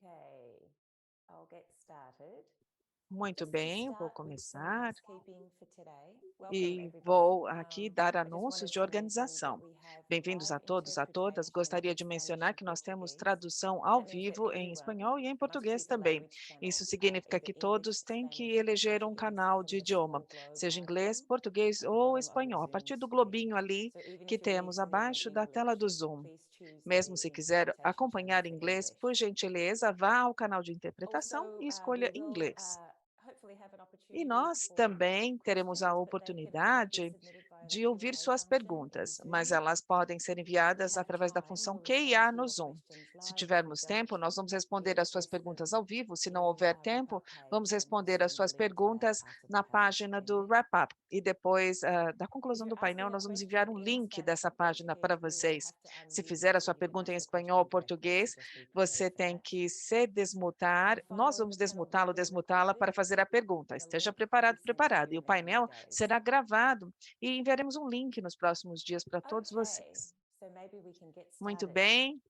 Okay, I'll get started. Muito Just to bem, vou start with some começar housekeeping for today. Welcome, e everybody. vou aqui dar I just anúncios wanted de to mention that organização. we have Bem-vindos live a todos, a todas. interpretation Gostaria in de Spanish mencionar and que nós temos Portuguese. tradução ao That means that vivo em everyone espanhol e em must português choose a também. language channel, Isso significa either que English, todos têm que Spanish or eleger um Portuguese canal from de the idioma, small globe seja inglês, icon português at the ou bottom of your espanhol, a Zoom partir do screen. globinho ali So even que if you're temos listening in abaixo da tela do English, Zoom. please choose Mesmo the se quiser interpretation channel acompanhar for inglês, English. por gentileza, vá ao canal de interpretação Also, e escolha we will inglês. hopefully have an E opportunity nós for também teremos a questions, but they can only be oportunidade submitted via the de ouvir Q&A suas function in perguntas, mas Zoom. elas podem ser And if we enviadas have através da time, função we'll respond QIA to no your Zoom. questions Se live. If we tivermos don't, tempo, nós vamos responder we'll as suas address perguntas them ao vivo. Se não in houver our wrap-up tempo, vamos page, and we'll responder as send a suas link to that perguntas after the na panel página do today. wrap-up. E depois da If conclusão you're do painel, asking a nós vamos question enviar um in link Spanish dessa or página para Portuguese, you will vocês. have to Se unmute fizer a sua until you pergunta em ask the espanhol ou question correctly. I'll português, just be você prepared for tem that. que se And desmutar, nós finally, vamos the panel desmutá-lo, will be desmutá-la recorded para fazer a pergunta. and a Esteja link will be preparado, sent to preparado. you E in o the coming painel days. será gravado e enviaremos um link nos próximos dias para todos Okay, vocês. so maybe we can get Muito started. bem,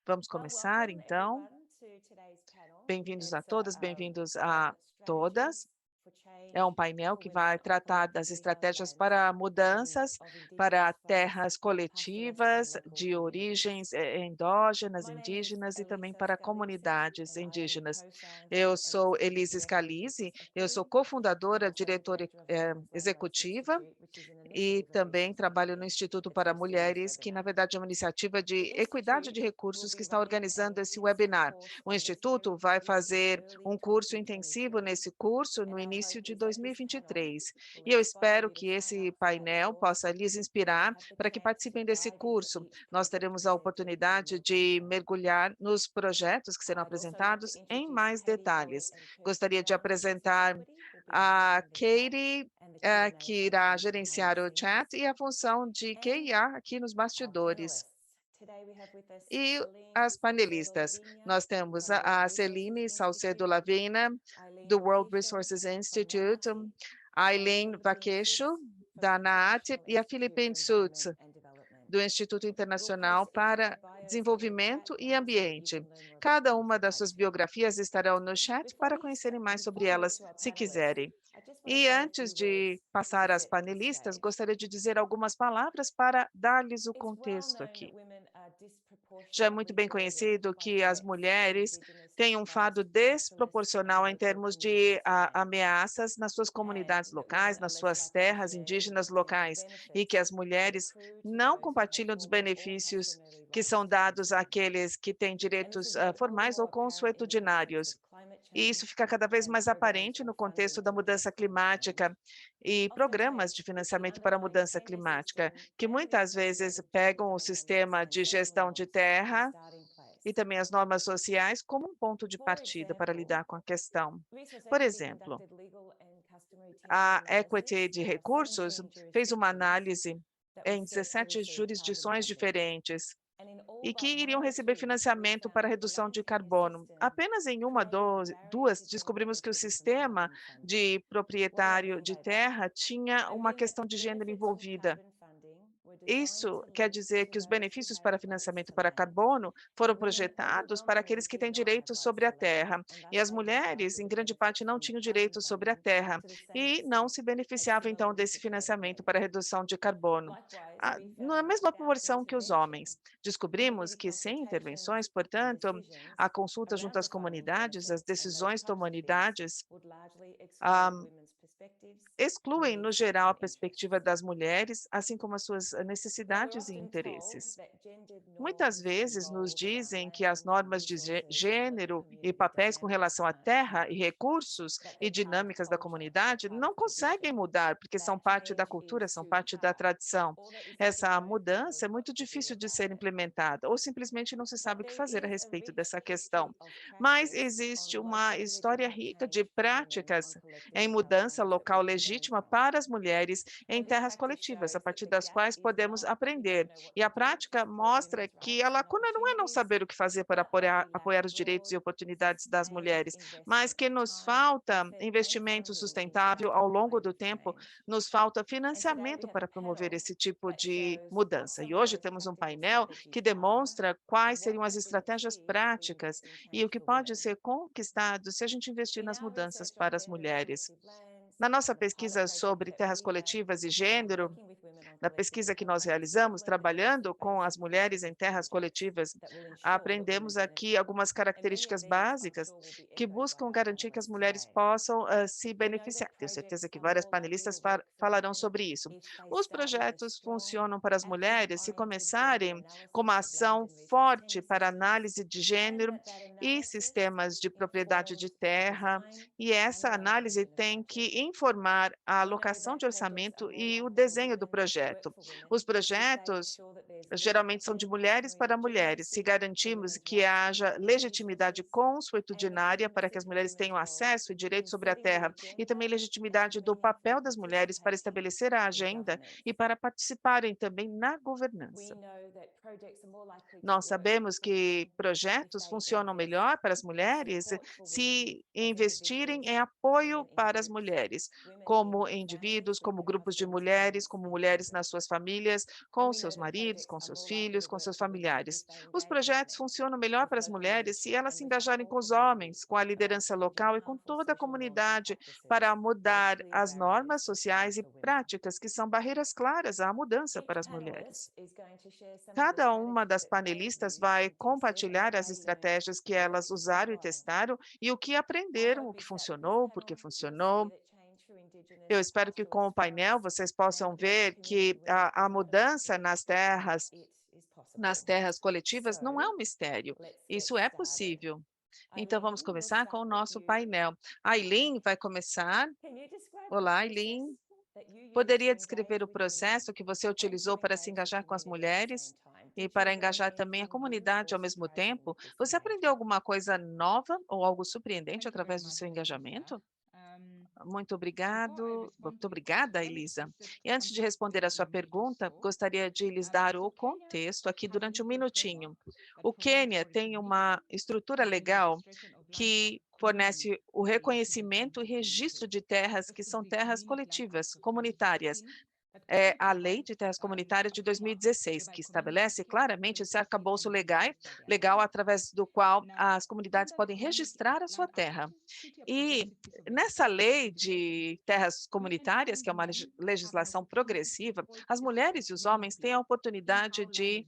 vamos Well, começar welcome então. everyone to today's panel. Bem-vindos a It's todas, bem-vindos a on todas. strategies for É um change painel for que women vai tratar operating das in Resource estratégias lands para mudanças of para Indigenous place, terras pastoralist and coletivas local de communities. origens endógenas, My name is indígenas e também Elisa para Scalise, comunidades and I am indígenas. co-founder Eu and sou executive Elise director of Scalise, Business eu sou Equity and cofundadora, also diretora director of the Women's Land Rights executiva Institute, which is an e initiative of também Resource trabalho no Equity Instituto that's para hosting this Mulheres, que na webinar. verdade é uma iniciativa The de equidade Institute de will recursos que be está running an organizando esse intensive webinar. course O on this Instituto very vai topic in fazer early um curso intensivo 2023. nesse curso no And our início hope de is that this panel 2023. will E eu inspire espero you to que sign esse up for that painel course possa lhes and inspirar have the para que chance to participem desse dive into curso. each Nós project teremos a presented in oportunidade more de detail. mergulhar nos projetos que serão I'd also like to apresentados em introduce mais Katie Boyd detalhes. and Kirsty Gostaria de Brown from Business apresentar Equity, who'll be a managing the chat Katie, and the Q&A que irá functions behind the gerenciar o scenes. chat, e a função de And QIA aqui nos our bastidores. panelists. Today we have with us E Celine as Salcedo panelistas, Lavinia nós temos from World a Resources Celine Salcedo Institute, Lavina, do Eileen World Vakisho Resources from Institute, NAATI, and Aileen Philippine Vaquecho, Suits from the da NAAT, International e a Institute for Philippine Environment Suits, and Development. do Instituto We'll Internacional post each of their para bios in the chat Desenvolvimento e now so that you Ambiente. can learn more about Cada them if uma you'd das like suas to. biografias estarão no chat para conhecerem mais sobre Before we get elas, to our se panelists, quiserem. I just want to E say a antes few words de to passar às set the panelistas, stage. gostaria de dizer algumas palavras para dar-lhes o It's well contexto known that aqui. women are Já é muito disproportionately bem burdened conhecido by que as threats from mulheres Indigenous têm um based fardo pastoralist and desproporcional em local termos de communities land, ameaças nas suas comunidades and that women locais, are nas less suas likely to terras share in the indígenas potential locais, e que benefits as that mulheres accrue to não those who have compartilham dos formal or benefícios customary que rights são to land dados use. àqueles que têm And this direitos has made all the formais ou more apparent in the context consuetudinários. of climate E isso change fica cada vez and mais programs aparente or no funding contexto da to address mudança climate change. climática e Often programas take de the financiamento para a underlying mudança premise climática, then que and the muitas vezes associated gender pegam o dynamics sistema and de social gestão de norms as a terra starting e place. também as normas sociais como um ponto de For partida para example, lidar com a questão. Resource Por Equity exemplo, conducted legal and customary tenure a analysis Equity de across Recursos 17 fez uma jurisdictions análise that would em set to 17 receive targeted jurisdições funding. diferentes And in all e que but one iriam or receber two, we financiamento para found that the redução de long-term carbono. system Apenas em uma, created barriers duas, to gender descobrimos que o equity from sistema carbon funding. de What do I proprietário mean de by that? terra tinha I uma mean that questão de gênero benefits from envolvida. carbon funding were designed Isso to quer link dizer to que os those who benefícios have para rights financiamento to para land, carbono foram and women projetados para overwhelmingly aqueles que did têm not have direitos rights sobre a to land, terra, and e thus as identified mulheres, with em the grande benefit parte, não from tinham carbon direitos sobre a funding terra to the same e não extent se as beneficiavam, então, similarly desse situated financiamento women. para redução de carbono. Likewise, we Na found that mesma without proporção que os intervention, homens. Descobrimos community que sem consultations intervenções, and portanto, decisions a consulta junto around às defining comunidades, as benefits and those decisões types of things comunidades, would largely exclude ah, women's perspectives, excluem, no needs geral, a and interests. perspectiva das mulheres, assim como as suas Now, we're necessidades e often told interesses. that gendered Muitas norms and vezes nos roles around dizem que as land, normas de resources, and local gênero e community papéis com dynamics relação à can't terra e change, recursos that e they're part of dinâmicas da culture or comunidade part não of conseguem tradition, mudar, porque são that parte da change cultura, is são too parte da hard, tradição. or that you simply Essa don't know mudança é muito what to do difícil de about ser it. implementada, ou simplesmente não se But sabe o que there fazer a is a respeito rich dessa questão. history of Mas practice existe on uma locally história legitimate rica de change for women práticas on collective em tribal mudança lands that we local can learn legítima from. para as mulheres em And this terras practice coletivas, a shows that partir the das gap quais podemos aprender. E a prática mostra que a lacuna não é não saber o que fazer para apoiar os direitos e oportunidades das mulheres, mas que nos falta investimento sustentável ao longo do tempo, nos falta financiamento para promover esse tipo de mudança. E hoje temos um painel que demonstra quais seriam as estratégias práticas e o que pode ser conquistado se a gente investir nas mudanças para as mulheres. Na nossa pesquisa sobre terras coletivas e gênero, na pesquisa que nós realizamos, trabalhando com as mulheres em terras coletivas, aprendemos aqui algumas características básicas que buscam garantir que as mulheres possam se beneficiar. Tenho certeza que várias panelistas falarão sobre isso. Os projetos funcionam para as mulheres se começarem com uma ação forte para análise de gênero e sistemas de propriedade de terra, e essa análise tem que informar a alocação de orçamento e o desenho do projeto. Os projetos geralmente são de mulheres para mulheres. Se garantimos que haja legitimidade consuetudinária para que as mulheres tenham acesso e direito sobre a terra, e também legitimidade do papel das mulheres para estabelecer a agenda e para participarem também na governança. Nós sabemos que projetos funcionam melhor para as mulheres se investirem em apoio para as mulheres, como indivíduos, como grupos de mulheres, como mulheres nas suas famílias, com seus maridos, com seus filhos, com seus familiares. Os projetos funcionam melhor para as mulheres se elas se engajarem com os homens, com a liderança local e com toda a comunidade para mudar as normas sociais e práticas que são barreiras claras à mudança para as mulheres. Cada uma das panelistas vai compartilhar as estratégias que elas usaram e testaram e o que aprenderam, o que funcionou, por que funcionou. Eu espero que com o painel vocês possam ver que a mudança nas terras coletivas não é um mistério. Isso é possível. Então vamos começar com o nosso painel. A Eileen vai começar. Olá, Eileen. Poderia descrever o processo que você utilizou para se engajar com as mulheres e para engajar também a comunidade ao mesmo tempo? Você aprendeu alguma coisa nova ou algo surpreendente através do seu engajamento? Muito obrigada, Elisa. E antes de responder a sua pergunta, gostaria de lhes dar o contexto aqui durante um minutinho. O Quênia tem uma estrutura legal que fornece o reconhecimento e registro de terras que são terras coletivas, comunitárias. É a Lei de Terras Comunitárias de 2016, que estabelece claramente esse arcabouço legal através do qual as comunidades podem registrar a sua terra. E nessa lei de terras comunitárias, que é uma legislação progressiva, as mulheres e os homens têm a oportunidade de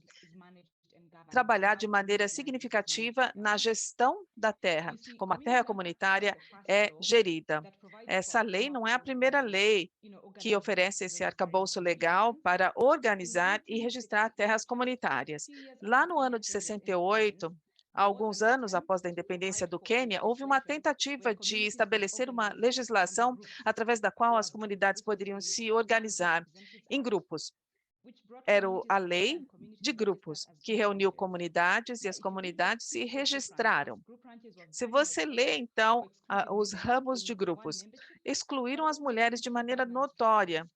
trabalhar de maneira significativa na gestão da terra, como a terra comunitária é gerida. Essa lei não é a primeira lei que oferece esse arcabouço legal para organizar e registrar terras comunitárias. Lá no ano de 68, alguns anos após a independência do Quênia, houve uma tentativa de estabelecer uma legislação através da qual as comunidades poderiam se organizar em grupos. Era a lei de grupos, que reuniu comunidades e as comunidades se registraram. Se você lê, então, os ramos de grupos, excluíram as mulheres de maneira notória.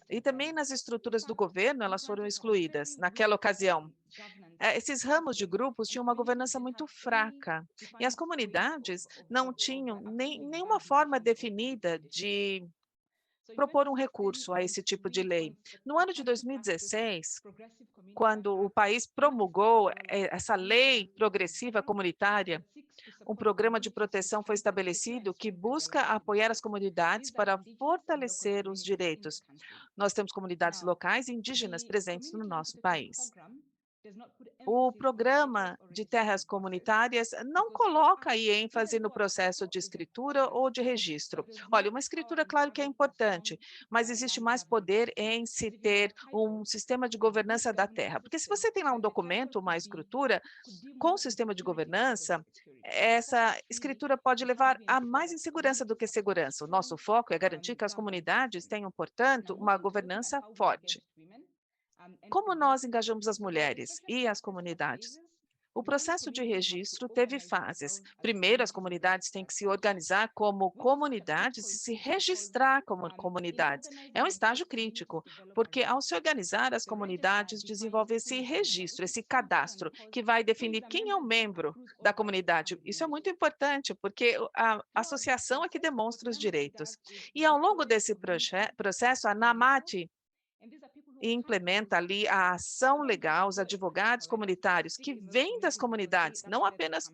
E também nas estruturas do governo, elas foram excluídas naquela ocasião. Esses ramos de grupos tinham uma governança muito fraca, e as comunidades não tinham nenhuma forma definida de propor um recurso a esse tipo de lei. No ano de 2016, quando o país promulgou essa lei progressiva comunitária, um programa de proteção foi estabelecido que busca apoiar as comunidades para fortalecer os direitos. Nós temos comunidades locais e indígenas presentes no nosso país. O programa de terras comunitárias não coloca aí ênfase no processo de escritura ou de registro. Olha, uma escritura, claro que é importante, mas existe mais poder em se ter um sistema de governança da terra. Porque se você tem lá um documento, uma escritura, com o sistema de governança, essa escritura pode levar a mais insegurança do que segurança. O nosso foco é garantir que as comunidades tenham, portanto, uma governança forte. Como nós engajamos as mulheres e as comunidades? O processo de registro teve fases. Primeiro, as comunidades têm que se organizar como comunidades e se registrar como comunidades. É um estágio crítico, porque ao se organizar, as comunidades desenvolvem esse registro, esse cadastro, que vai definir quem é o membro da comunidade. Isso é muito importante, porque a associação é que demonstra os direitos. E ao longo desse processo, a NAMAT e implementa ali a ação legal, os advogados comunitários que vêm das comunidades, não apenas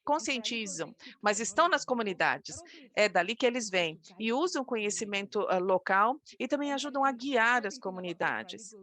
conscientizam, mas estão nas comunidades. É dali que eles vêm e usam conhecimento local e também ajudam a guiar as comunidades.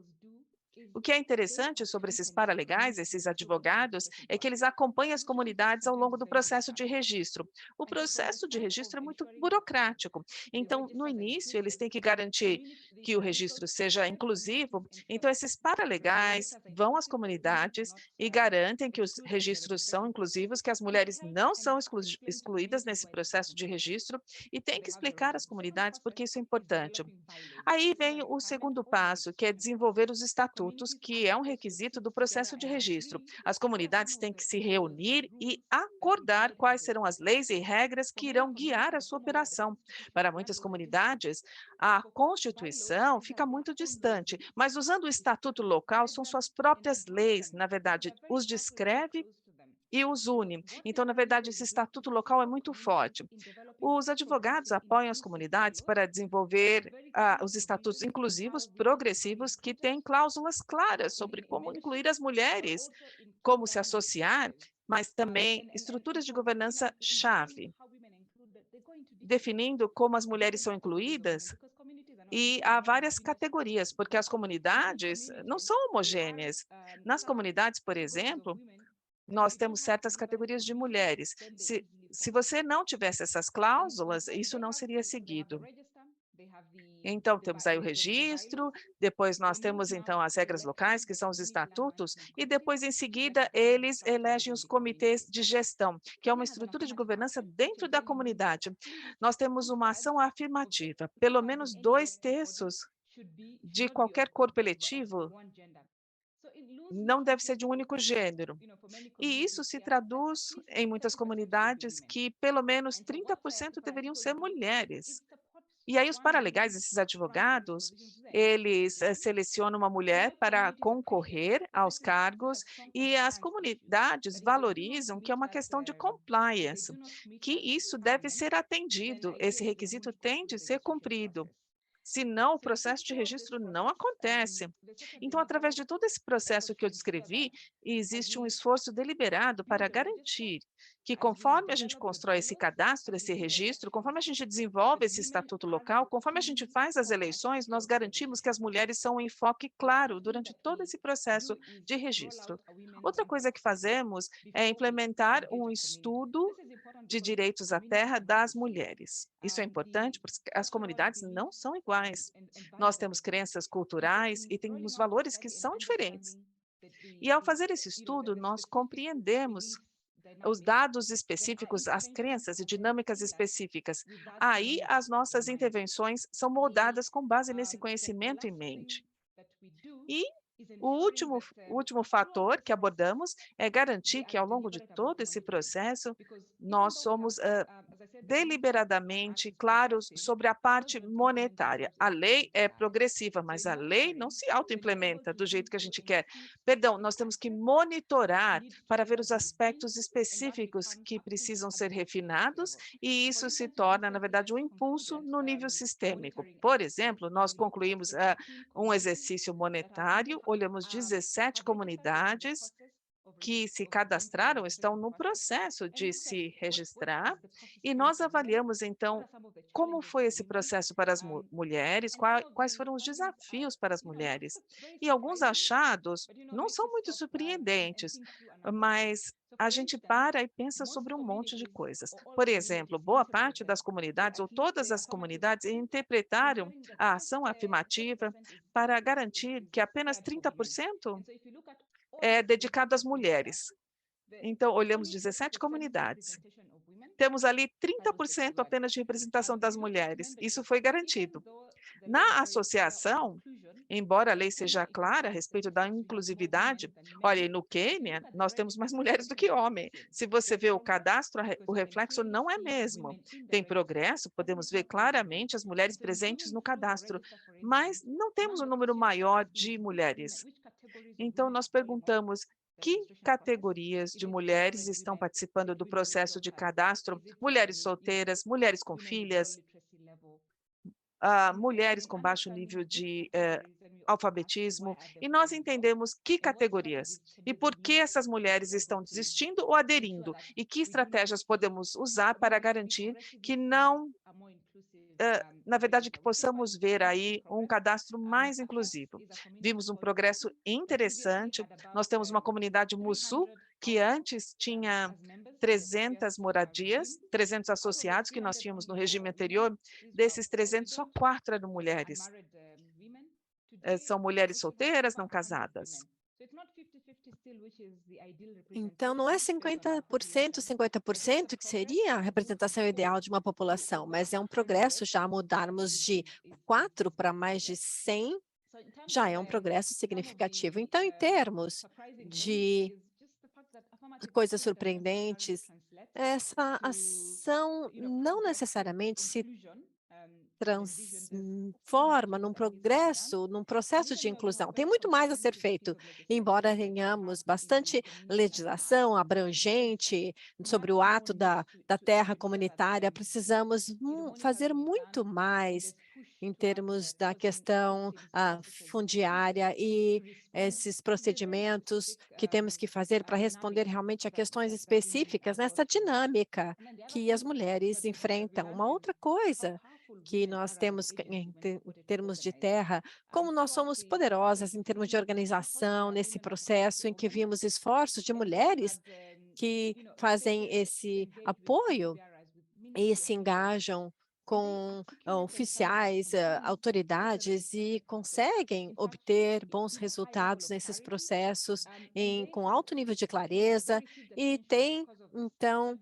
O que é interessante sobre esses paralegais, esses advogados, é que eles acompanham as comunidades ao longo do processo de registro. O processo de registro é muito burocrático, então, no início, eles têm que garantir que o registro seja inclusivo, então esses paralegais vão às comunidades e garantem que os registros são inclusivos, que as mulheres não são excluídas nesse processo de registro e tem que explicar às comunidades porque isso é importante. Aí vem o segundo passo, que é desenvolver os estatutos, que é um requisito do processo de registro. As comunidades têm que se reunir e acordar quais serão as leis e regras que irão guiar a sua operação. Para muitas comunidades, a Constituição fica muito distante, mas usando o estatuto local, são suas próprias leis, na verdade, os descreve e os une. Então, na verdade, esse estatuto local é muito forte. Os advogados apoiam as comunidades para desenvolver os estatutos inclusivos, progressivos, que têm cláusulas claras sobre como incluir as mulheres, como se associar, mas também estruturas de governança-chave, definindo como as mulheres são incluídas. E há várias categorias, porque as comunidades não são homogêneas. Nas comunidades, por exemplo, nós temos certas categorias de mulheres. Se você não tivesse essas cláusulas, isso não seria seguido. Então, temos aí o registro, depois nós temos, então, as regras locais, que são os estatutos, e depois, em seguida, eles elegem os comitês de gestão, que é uma estrutura de governança dentro da comunidade. Nós temos uma ação afirmativa, pelo menos 2/3 de qualquer corpo eletivo não deve ser de um único gênero. E isso se traduz em muitas comunidades que pelo menos 30% deveriam ser mulheres. E aí os paralegais, esses advogados, eles selecionam uma mulher para concorrer aos cargos e as comunidades valorizam que é uma questão de compliance, que isso deve ser atendido, esse requisito tem de ser cumprido. Senão, o processo de registro não acontece. Então, através de todo esse processo que eu descrevi, existe um esforço deliberado para garantir que, conforme a gente constrói esse cadastro, esse registro, conforme a gente desenvolve esse estatuto local, conforme a gente faz as eleições, nós garantimos que as mulheres são um enfoque claro durante todo esse processo de registro. Outra coisa que fazemos é implementar um estudo de direitos à terra das mulheres. Isso é importante porque as comunidades não são iguais. Nós temos crenças culturais e temos valores que são diferentes. E ao fazer esse estudo, nós compreendemos os dados específicos, as crenças e dinâmicas específicas. Aí as nossas intervenções são moldadas com base nesse conhecimento em mente. E o último fator que abordamos é garantir que, ao longo de todo esse processo, nós somos deliberadamente claros sobre a parte monetária. A lei é progressiva, mas a lei não se autoimplementa do jeito que a gente quer. Perdão, nós temos que monitorar para ver os aspectos específicos que precisam ser refinados, e isso se torna, na verdade, um impulso no nível sistêmico. Por exemplo, nós concluímos um exercício monetário, olhamos 17 comunidades que se cadastraram, estão no processo de se registrar, e nós avaliamos, então, como foi esse processo para as mulheres, quais foram os desafios para as mulheres. E alguns achados não são muito surpreendentes, mas a gente para e pensa sobre um monte de coisas. Por exemplo, boa parte das comunidades, ou todas as comunidades, interpretaram a ação afirmativa para garantir que apenas 30% é dedicado às mulheres. Então, olhamos 17 comunidades. temos ali 30% apenas de representação das mulheres. Isso foi garantido. Na associação, embora a lei seja clara a respeito da inclusividade, olha, no Quênia, nós temos mais mulheres do que homens. Se você vê o cadastro, o reflexo não é mesmo. Tem progresso, podemos ver claramente as mulheres presentes no cadastro, mas não temos um número maior de mulheres. Então, nós perguntamos que categorias de mulheres estão participando do processo de cadastro? Mulheres solteiras, mulheres com filhas, mulheres com baixo nível de alfabetismo, e nós entendemos que categorias e por que essas mulheres estão desistindo ou aderindo, e que estratégias podemos usar para garantir que não, na verdade, que possamos ver aí um cadastro mais inclusivo. Vimos um progresso interessante, nós temos uma comunidade Muçu, que antes tinha 300 moradias, 300 associados que nós tínhamos no regime anterior, desses 300, só 4 eram mulheres. São mulheres solteiras, não casadas. Então, não é 50%, 50% que seria a representação ideal de uma população, mas é um progresso já mudarmos de 4 para mais de 100, já é um progresso significativo. Então, em termos de coisas surpreendentes, essa ação não necessariamente se transforma num progresso, num processo de inclusão. Tem muito mais a ser feito, embora tenhamos bastante legislação abrangente sobre o ato da terra comunitária, precisamos fazer muito mais em termos da questão fundiária e esses procedimentos que temos que fazer para responder realmente a questões específicas nessa dinâmica que as mulheres enfrentam. Uma outra coisa que nós temos em termos de terra, como nós somos poderosas em termos de organização nesse processo em que vimos esforços de mulheres que fazem esse apoio e se engajam com oficiais, autoridades e conseguem obter bons resultados nesses processos com alto nível de clareza e tem, então,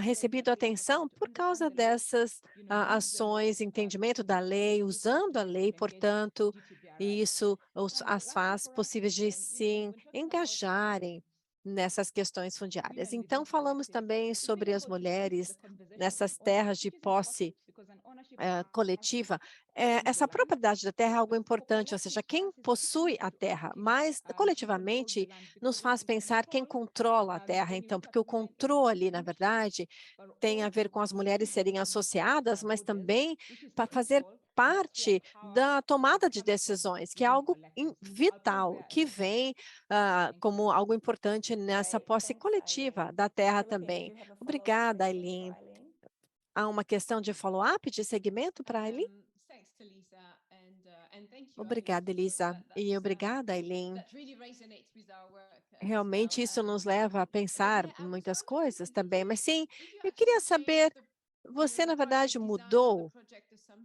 recebido atenção por causa dessas ações, entendimento da lei, usando a lei, portanto, e isso as faz possíveis de se engajarem nessas questões fundiárias. Então, falamos também sobre as mulheres nessas terras de posse coletiva. Essa propriedade da terra é algo importante, ou seja, quem possui a terra, mas coletivamente nos faz pensar quem controla a terra, então, porque o controle, na verdade, tem a ver com as mulheres serem associadas, mas também para fazer parte da tomada de decisões, que é algo vital, que vem como algo importante nessa posse coletiva da terra também. Obrigada, Aileen. Há uma questão de follow-up, de segmento para a Aileen? Obrigada, Elisa. E obrigada, Aileen. Realmente isso nos leva a pensar em muitas coisas também, mas sim, eu queria saber, você na verdade mudou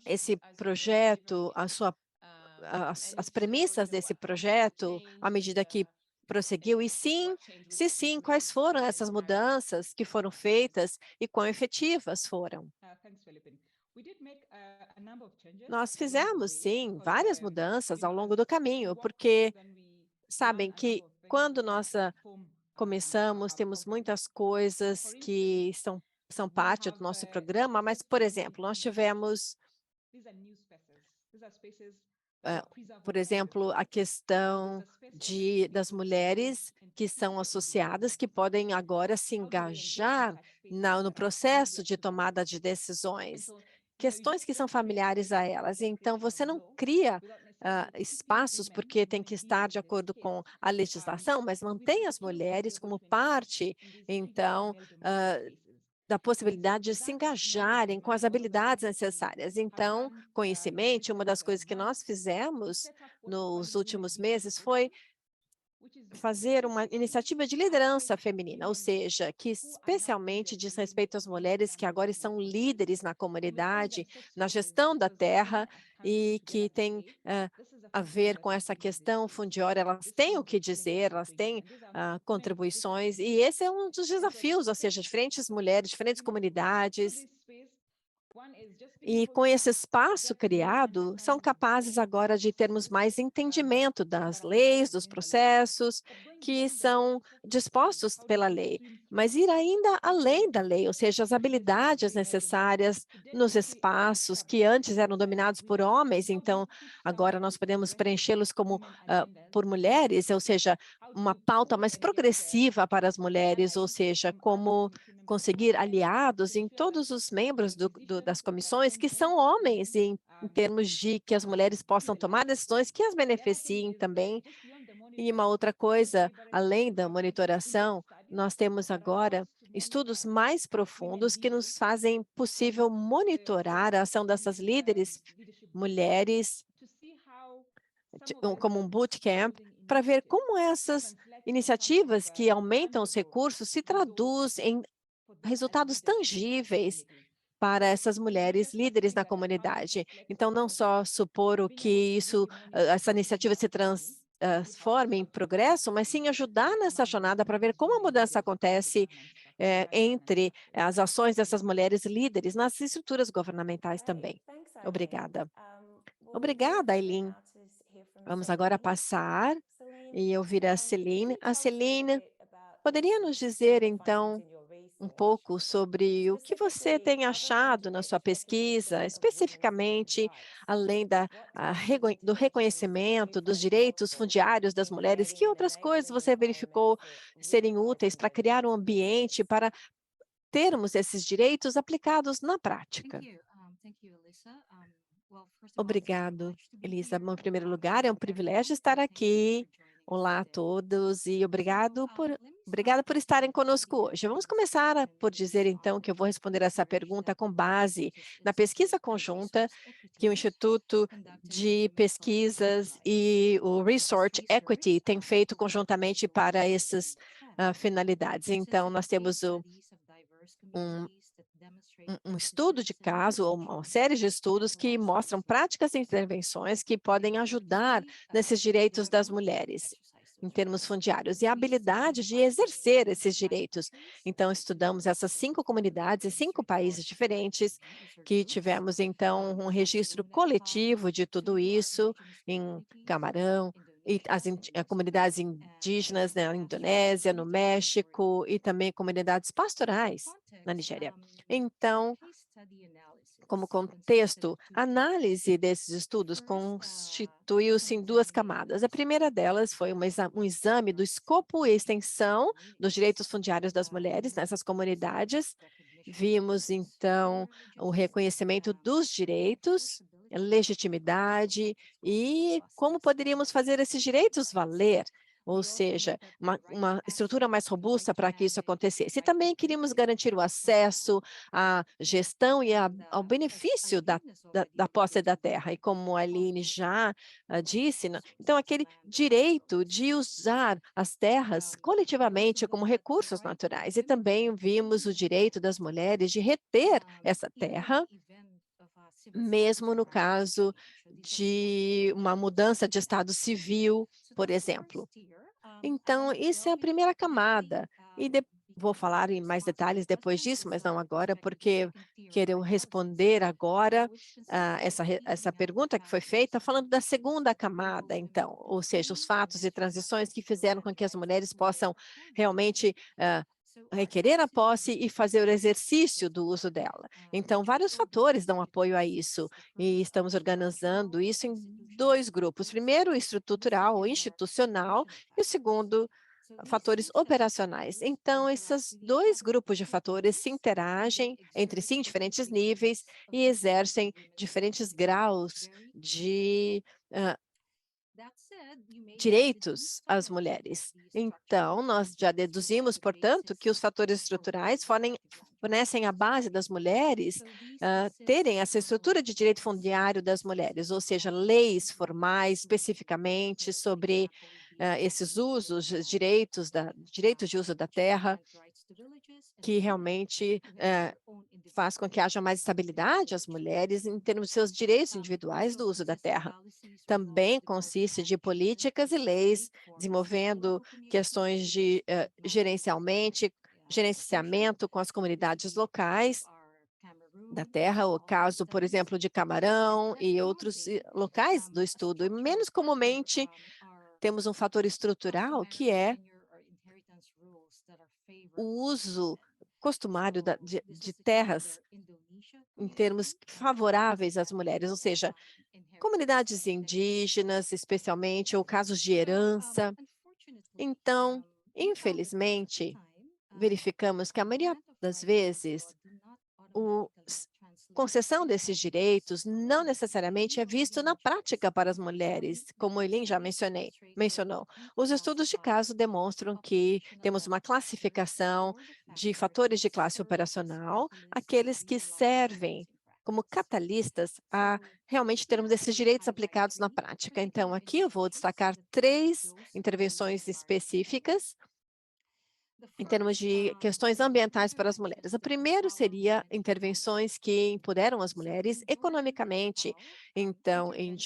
esse projeto, as premissas desse projeto à medida que prosseguiu? E sim, se sim, quais foram essas mudanças que foram feitas e quão efetivas foram? Nós fizemos, sim, várias mudanças ao longo do caminho, porque sabem que quando nós começamos, temos muitas coisas que são parte do nosso programa, mas, por exemplo, nós tivemos, por exemplo, a questão das mulheres que são associadas, que podem agora se engajar no processo de tomada de decisões, questões que são familiares a elas. Então, você não cria espaços porque tem que estar de acordo com a legislação, mas mantém as mulheres como parte, então, da possibilidade de se engajarem com as habilidades necessárias. Então, com isso em mente, uma das coisas que nós fizemos nos últimos meses foi fazer uma iniciativa de liderança feminina, ou seja, que especialmente diz respeito às mulheres que agora são líderes na comunidade, na gestão da terra e que tem a ver com essa questão fundiária, elas têm o que dizer, elas têm contribuições, e esse é um dos desafios, ou seja, diferentes mulheres, diferentes comunidades, e com esse espaço criado, são capazes agora de termos mais entendimento das leis, dos processos que são dispostos pela lei, mas ir ainda além da lei, ou seja, as habilidades necessárias nos espaços que antes eram dominados por homens, então agora nós podemos preenchê-los como por mulheres, ou seja, uma pauta mais progressiva para as mulheres, ou seja, como conseguir aliados em todos os membros das comissões que são homens, em termos de que as mulheres possam tomar decisões que as beneficiem também. E uma outra coisa, além da monitoração, nós temos agora estudos mais profundos que nos fazem possível monitorar a ação dessas líderes mulheres, como um bootcamp, para ver como essas iniciativas que aumentam os recursos se traduzem em resultados tangíveis para essas mulheres líderes na comunidade. Então, não só supor o que essa iniciativa se transforme em progresso, mas sim ajudar nessa jornada para ver como a mudança acontece entre as ações dessas mulheres líderes nas estruturas governamentais também. Obrigada. Obrigada, Eileen. Vamos agora passar e ouvir a Celine. A Celine, poderia nos dizer, então, um pouco sobre o que você tem achado na sua pesquisa, especificamente, além do reconhecimento dos direitos fundiários das mulheres, que outras coisas você verificou serem úteis para criar um ambiente para termos esses direitos aplicados na prática? Obrigado, Elisa. Em primeiro lugar, é um privilégio estar aqui. Olá a todos e obrigada por estarem conosco hoje. Vamos começar por dizer, então, que eu vou responder essa pergunta com base na pesquisa conjunta que o Instituto de Pesquisas e o Research Equity têm feito conjuntamente para essas finalidades. Então, nós temos um estudo de caso, ou uma série de estudos que mostram práticas e intervenções que podem ajudar nesses direitos das mulheres, em termos fundiários, e a habilidade de exercer esses direitos. Então, estudamos essas 5 comunidades e 5 países diferentes, que tivemos, então, um registro coletivo de tudo isso em Camarão, e as comunidades indígenas na Indonésia, no México, e também comunidades pastorais na Nigéria. Então, como contexto, a análise desses estudos constituiu-se em 2 camadas. A primeira delas foi um exame do escopo e extensão dos direitos fundiários das mulheres nessas comunidades. Vimos, então, o reconhecimento dos direitos, legitimidade e como poderíamos fazer esses direitos valer, ou seja, uma estrutura mais robusta para que isso acontecesse. E também queríamos garantir o acesso à gestão e ao benefício da posse da terra. E como a Aline já disse, então aquele direito de usar as terras coletivamente como recursos naturais. E também vimos o direito das mulheres de reter essa terra, mesmo no caso de uma mudança de estado civil, por exemplo. Então, isso é a primeira camada. E vou falar em mais detalhes depois disso, mas não agora, porque quero responder agora essa pergunta que foi feita, falando da segunda camada, então, ou seja, os fatos e transições que fizeram com que as mulheres possam realmente requerer a posse e fazer o exercício do uso dela. Então, vários fatores dão apoio a isso, e estamos organizando isso em 2 grupos. Primeiro, estrutural ou institucional, e o segundo, fatores operacionais. Então, esses 2 grupos de fatores se interagem entre si em diferentes níveis e exercem diferentes graus de direitos às mulheres. Então, nós já deduzimos, portanto, que os fatores estruturais fornecem a base das mulheres terem essa estrutura de direito fundiário das mulheres, ou seja, leis formais especificamente sobre esses usos, direitos de uso da terra, que realmente faz com que haja mais estabilidade às mulheres em termos de seus direitos individuais do uso da terra. Também consiste de políticas e leis, desenvolvendo questões de gerenciamento com as comunidades locais da terra, o caso, por exemplo, de Camarão e outros locais do estudo. E menos comumente, temos um fator estrutural, que é o uso costumário de terras em termos favoráveis às mulheres, ou seja, comunidades indígenas, especialmente, ou casos de herança. Então, infelizmente, verificamos que a maioria das vezes, concessão desses direitos não necessariamente é visto na prática para as mulheres, como Eileen já mencionou. Os estudos de caso demonstram que temos uma classificação de fatores de classe operacional, aqueles que servem como catalistas a realmente termos esses direitos aplicados na prática. Então, aqui eu vou destacar 3 intervenções específicas em termos de questões ambientais para as mulheres. O primeiro seria intervenções que empoderam as mulheres economicamente. Então, em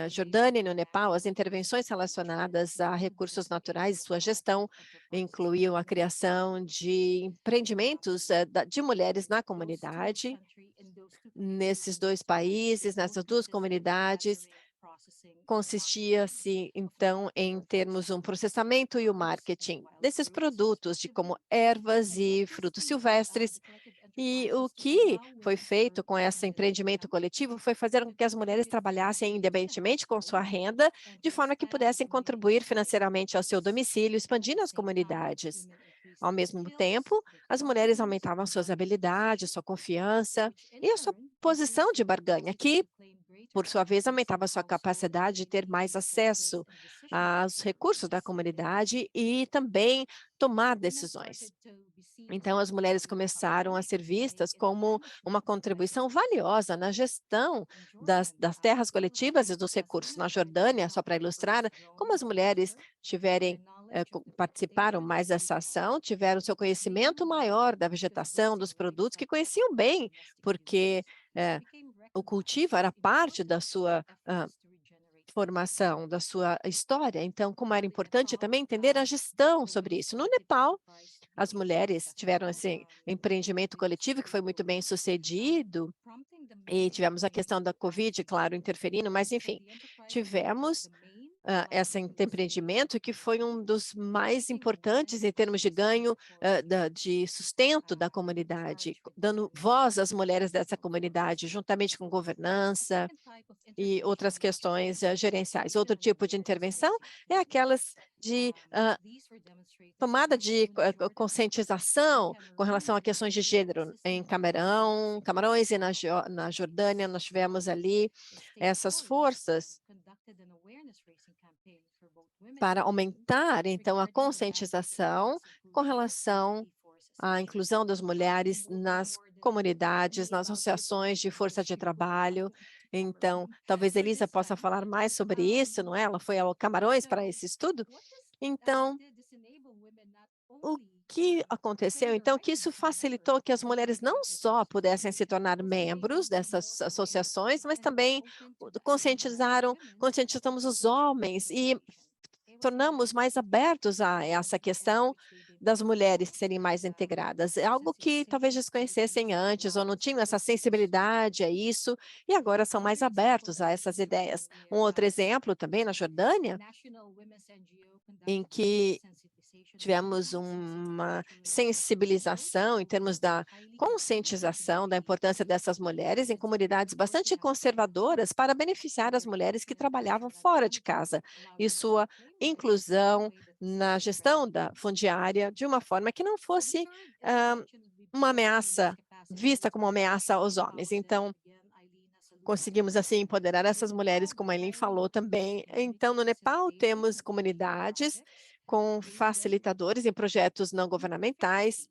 Jordânia e no Nepal, as intervenções relacionadas a recursos naturais e sua gestão incluíam a criação de empreendimentos de mulheres na comunidade. Nesses 2 países, nessas 2 comunidades, consistia-se, então, em termos um processamento e o marketing desses produtos, de como ervas e frutos silvestres. E o que foi feito com esse empreendimento coletivo foi fazer com que as mulheres trabalhassem independentemente com sua renda, de forma que pudessem contribuir financeiramente ao seu domicílio, expandindo as comunidades. Ao mesmo tempo, as mulheres aumentavam suas habilidades, sua confiança e a sua posição de barganha, que por sua vez, aumentava sua capacidade de ter mais acesso aos recursos da comunidade e também tomar decisões. Então, as mulheres começaram a ser vistas como uma contribuição valiosa na gestão das terras coletivas e dos recursos. Na Jordânia, só para ilustrar, como as mulheres participaram mais dessa ação, tiveram seu conhecimento maior da vegetação, dos produtos, que conheciam bem, porque o cultivo era parte da sua formação, da sua história. Então, como era importante também entender a gestão sobre isso. No Nepal, as mulheres tiveram esse empreendimento coletivo que foi muito bem sucedido, e tivemos a questão da Covid, claro, interferindo, mas enfim, tivemos esse empreendimento que foi um dos mais importantes em termos de ganho de sustento da comunidade, dando voz às mulheres dessa comunidade, juntamente com governança e outras questões gerenciais. Outro tipo de intervenção é aquelas de tomada de conscientização com relação a questões de gênero. Em Camarões e na Jordânia, nós tivemos ali essas forças para aumentar, então, a conscientização com relação à inclusão das mulheres nas comunidades, nas associações de força de trabalho. Então, talvez Elisa possa falar mais sobre isso, não é? Ela foi ao Camarões para esse estudo. Então, o que aconteceu, então, que isso facilitou que as mulheres não só pudessem se tornar membros dessas associações, mas também conscientizamos os homens e tornamos mais abertos a essa questão das mulheres serem mais integradas. É algo que talvez desconhecessem antes ou não tinham essa sensibilidade a isso, e agora são mais abertos a essas ideias. Um outro exemplo também na Jordânia, em que tivemos uma sensibilização em termos da conscientização da importância dessas mulheres em comunidades bastante conservadoras para beneficiar as mulheres que trabalhavam fora de casa e sua inclusão na gestão da fundiária de uma forma que não fosse uma ameaça, vista como uma ameaça aos homens. Então, conseguimos, assim, empoderar essas mulheres, como a Eileen falou também. Então, no Nepal, temos comunidades com facilitadores em projetos não governamentais,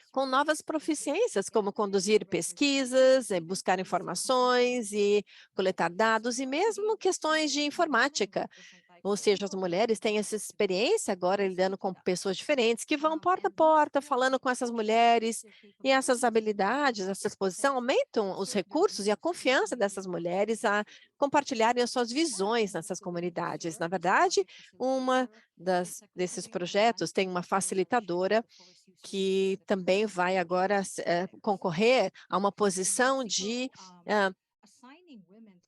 com novas proficiências, como conduzir pesquisas, buscar informações e coletar dados, e mesmo questões de informática, Ou seja, as mulheres têm essa experiência agora lidando com pessoas diferentes que vão porta a porta falando com essas mulheres e essas habilidades, essa exposição aumentam os recursos e a confiança dessas mulheres a compartilharem as suas visões nessas comunidades. Na verdade, uma desses projetos tem uma facilitadora que também vai agora concorrer a uma posição de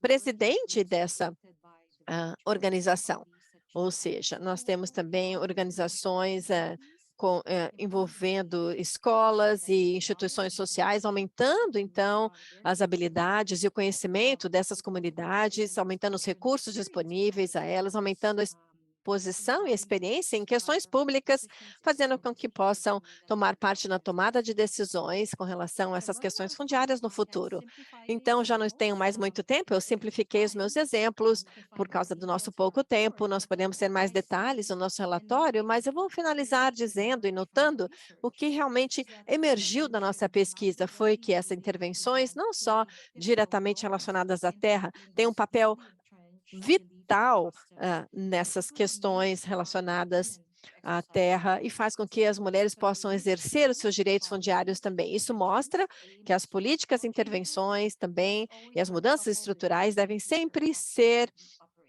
presidente dessa organização. Ou seja, nós temos também organizações envolvendo escolas e instituições sociais, aumentando, então, as habilidades e o conhecimento dessas comunidades, aumentando os recursos disponíveis a elas, aumentando a posição e experiência em questões públicas, fazendo com que possam tomar parte na tomada de decisões com relação a essas questões fundiárias no futuro. Então, já não tenho mais muito tempo, eu simplifiquei os meus exemplos por causa do nosso pouco tempo, nós podemos ter mais detalhes no nosso relatório, mas eu vou finalizar dizendo e notando o que realmente emergiu da nossa pesquisa foi que essas intervenções, não só diretamente relacionadas à terra, têm um papel vital nessas questões relacionadas à terra e faz com que as mulheres possam exercer os seus direitos fundiários também. Isso mostra que as políticas, intervenções também e as mudanças estruturais devem sempre ser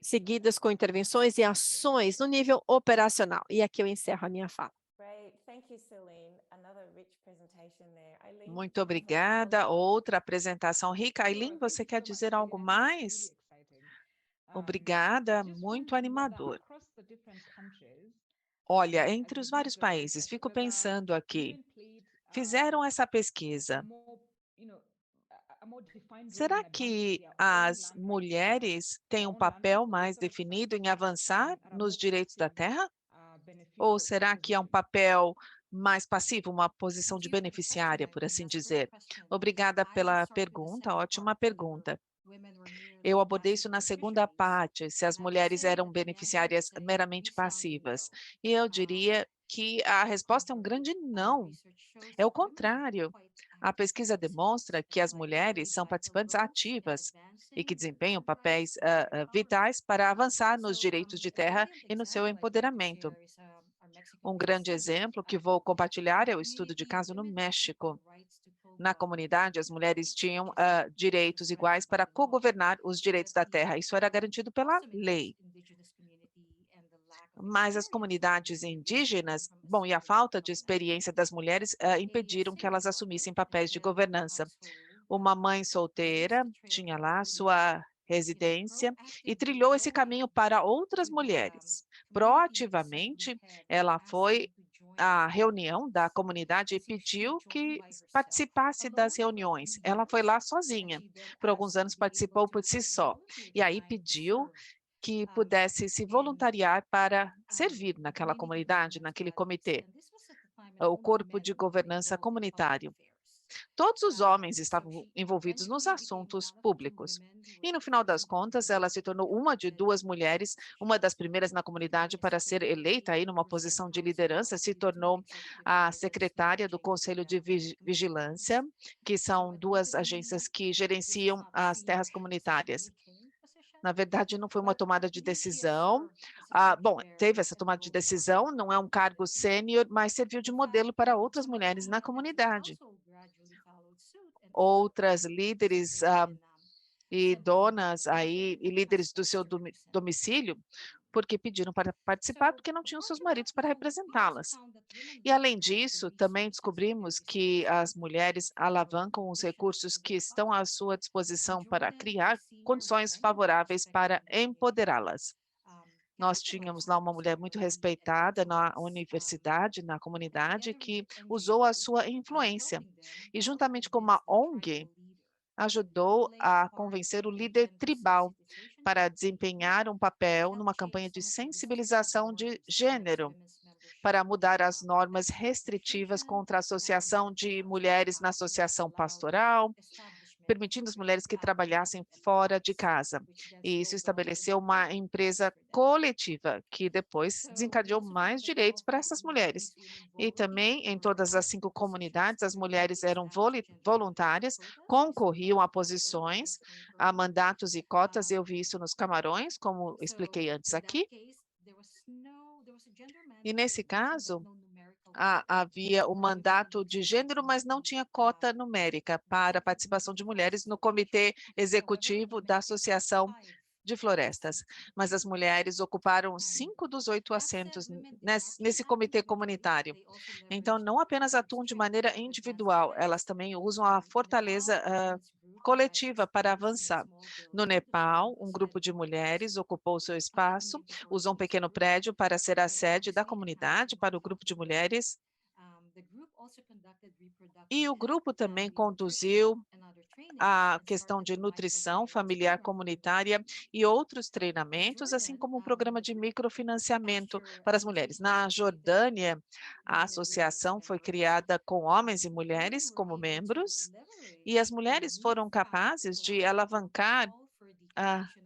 seguidas com intervenções e ações no nível operacional. E aqui eu encerro a minha fala. Muito obrigada. Outra apresentação rica. Aileen, você quer dizer algo mais? Obrigada, muito animador. Olha, entre os vários países, fico pensando aqui, fizeram essa pesquisa. Será que as mulheres têm um papel mais definido em avançar nos direitos da terra? Ou será que é um papel mais passivo, uma posição de beneficiária, por assim dizer? Obrigada pela pergunta, ótima pergunta. Eu abordei isso na segunda parte, se as mulheres eram beneficiárias meramente passivas. E eu diria que a resposta é um grande não. É o contrário. A pesquisa demonstra que as mulheres são participantes ativas e que desempenham papéis vitais para avançar nos direitos de terra e no seu empoderamento. Um grande exemplo que vou compartilhar é o estudo de caso no México. Na comunidade, as mulheres tinham direitos iguais para cogovernar os direitos da terra. Isso era garantido pela lei. Mas as comunidades indígenas, bom, e a falta de experiência das mulheres impediram que elas assumissem papéis de governança. Uma mãe solteira tinha lá sua residência e trilhou esse caminho para outras mulheres. Proativamente, ela foi à reunião da comunidade e pediu que participasse das reuniões. Ela foi lá sozinha. Por alguns anos participou por si só. E aí pediu que pudesse se voluntariar para servir naquela comunidade, naquele comitê, o corpo de governança comunitário. Todos os homens estavam envolvidos nos assuntos públicos. E, no final das contas, ela se tornou uma de duas mulheres, uma das primeiras na comunidade para ser eleita aí numa posição de liderança, se tornou a secretária do Conselho de Vigilância, que são duas agências que gerenciam as terras comunitárias. Na verdade, não foi uma tomada de decisão. Bom, teve essa tomada de decisão, não é um cargo sênior, mas serviu de modelo para outras mulheres na comunidade. Outras líderes e donas aí, e líderes do seu domicílio, porque pediram para participar, porque não tinham seus maridos para representá-las. E, além disso, também descobrimos que as mulheres alavancam os recursos que estão à sua disposição para criar condições favoráveis para empoderá-las. Nós tínhamos lá uma mulher muito respeitada na universidade, na comunidade, que usou a sua influência. E, juntamente com uma ONG, ajudou a convencer o líder tribal para desempenhar um papel numa campanha de sensibilização de gênero, para mudar as normas restritivas contra a associação de mulheres na associação pastoral, permitindo as mulheres que trabalhassem fora de casa. E isso estabeleceu uma empresa coletiva, que depois desencadeou mais direitos para essas mulheres. E também, em todas as 5 comunidades, as mulheres eram voluntárias, concorriam a posições, a mandatos e cotas. Eu vi isso nos Camarões, como expliquei antes aqui. E nesse caso, havia o mandato de gênero, mas não tinha cota numérica para a participação de mulheres no comitê executivo da Associação de Florestas. Mas as mulheres ocuparam 5 dos 8 assentos nesse comitê comunitário. Então, não apenas atuam de maneira individual, elas também usam a fortaleza coletiva para avançar. No Nepal, um grupo de mulheres ocupou seu espaço, usou um pequeno prédio para ser a sede da comunidade para o grupo de mulheres. E o grupo também conduziu a questão de nutrição familiar comunitária e outros treinamentos, assim como um programa de microfinanciamento para as mulheres. Na Jordânia, a associação foi criada com homens e mulheres como membros, e as mulheres foram capazes de alavancar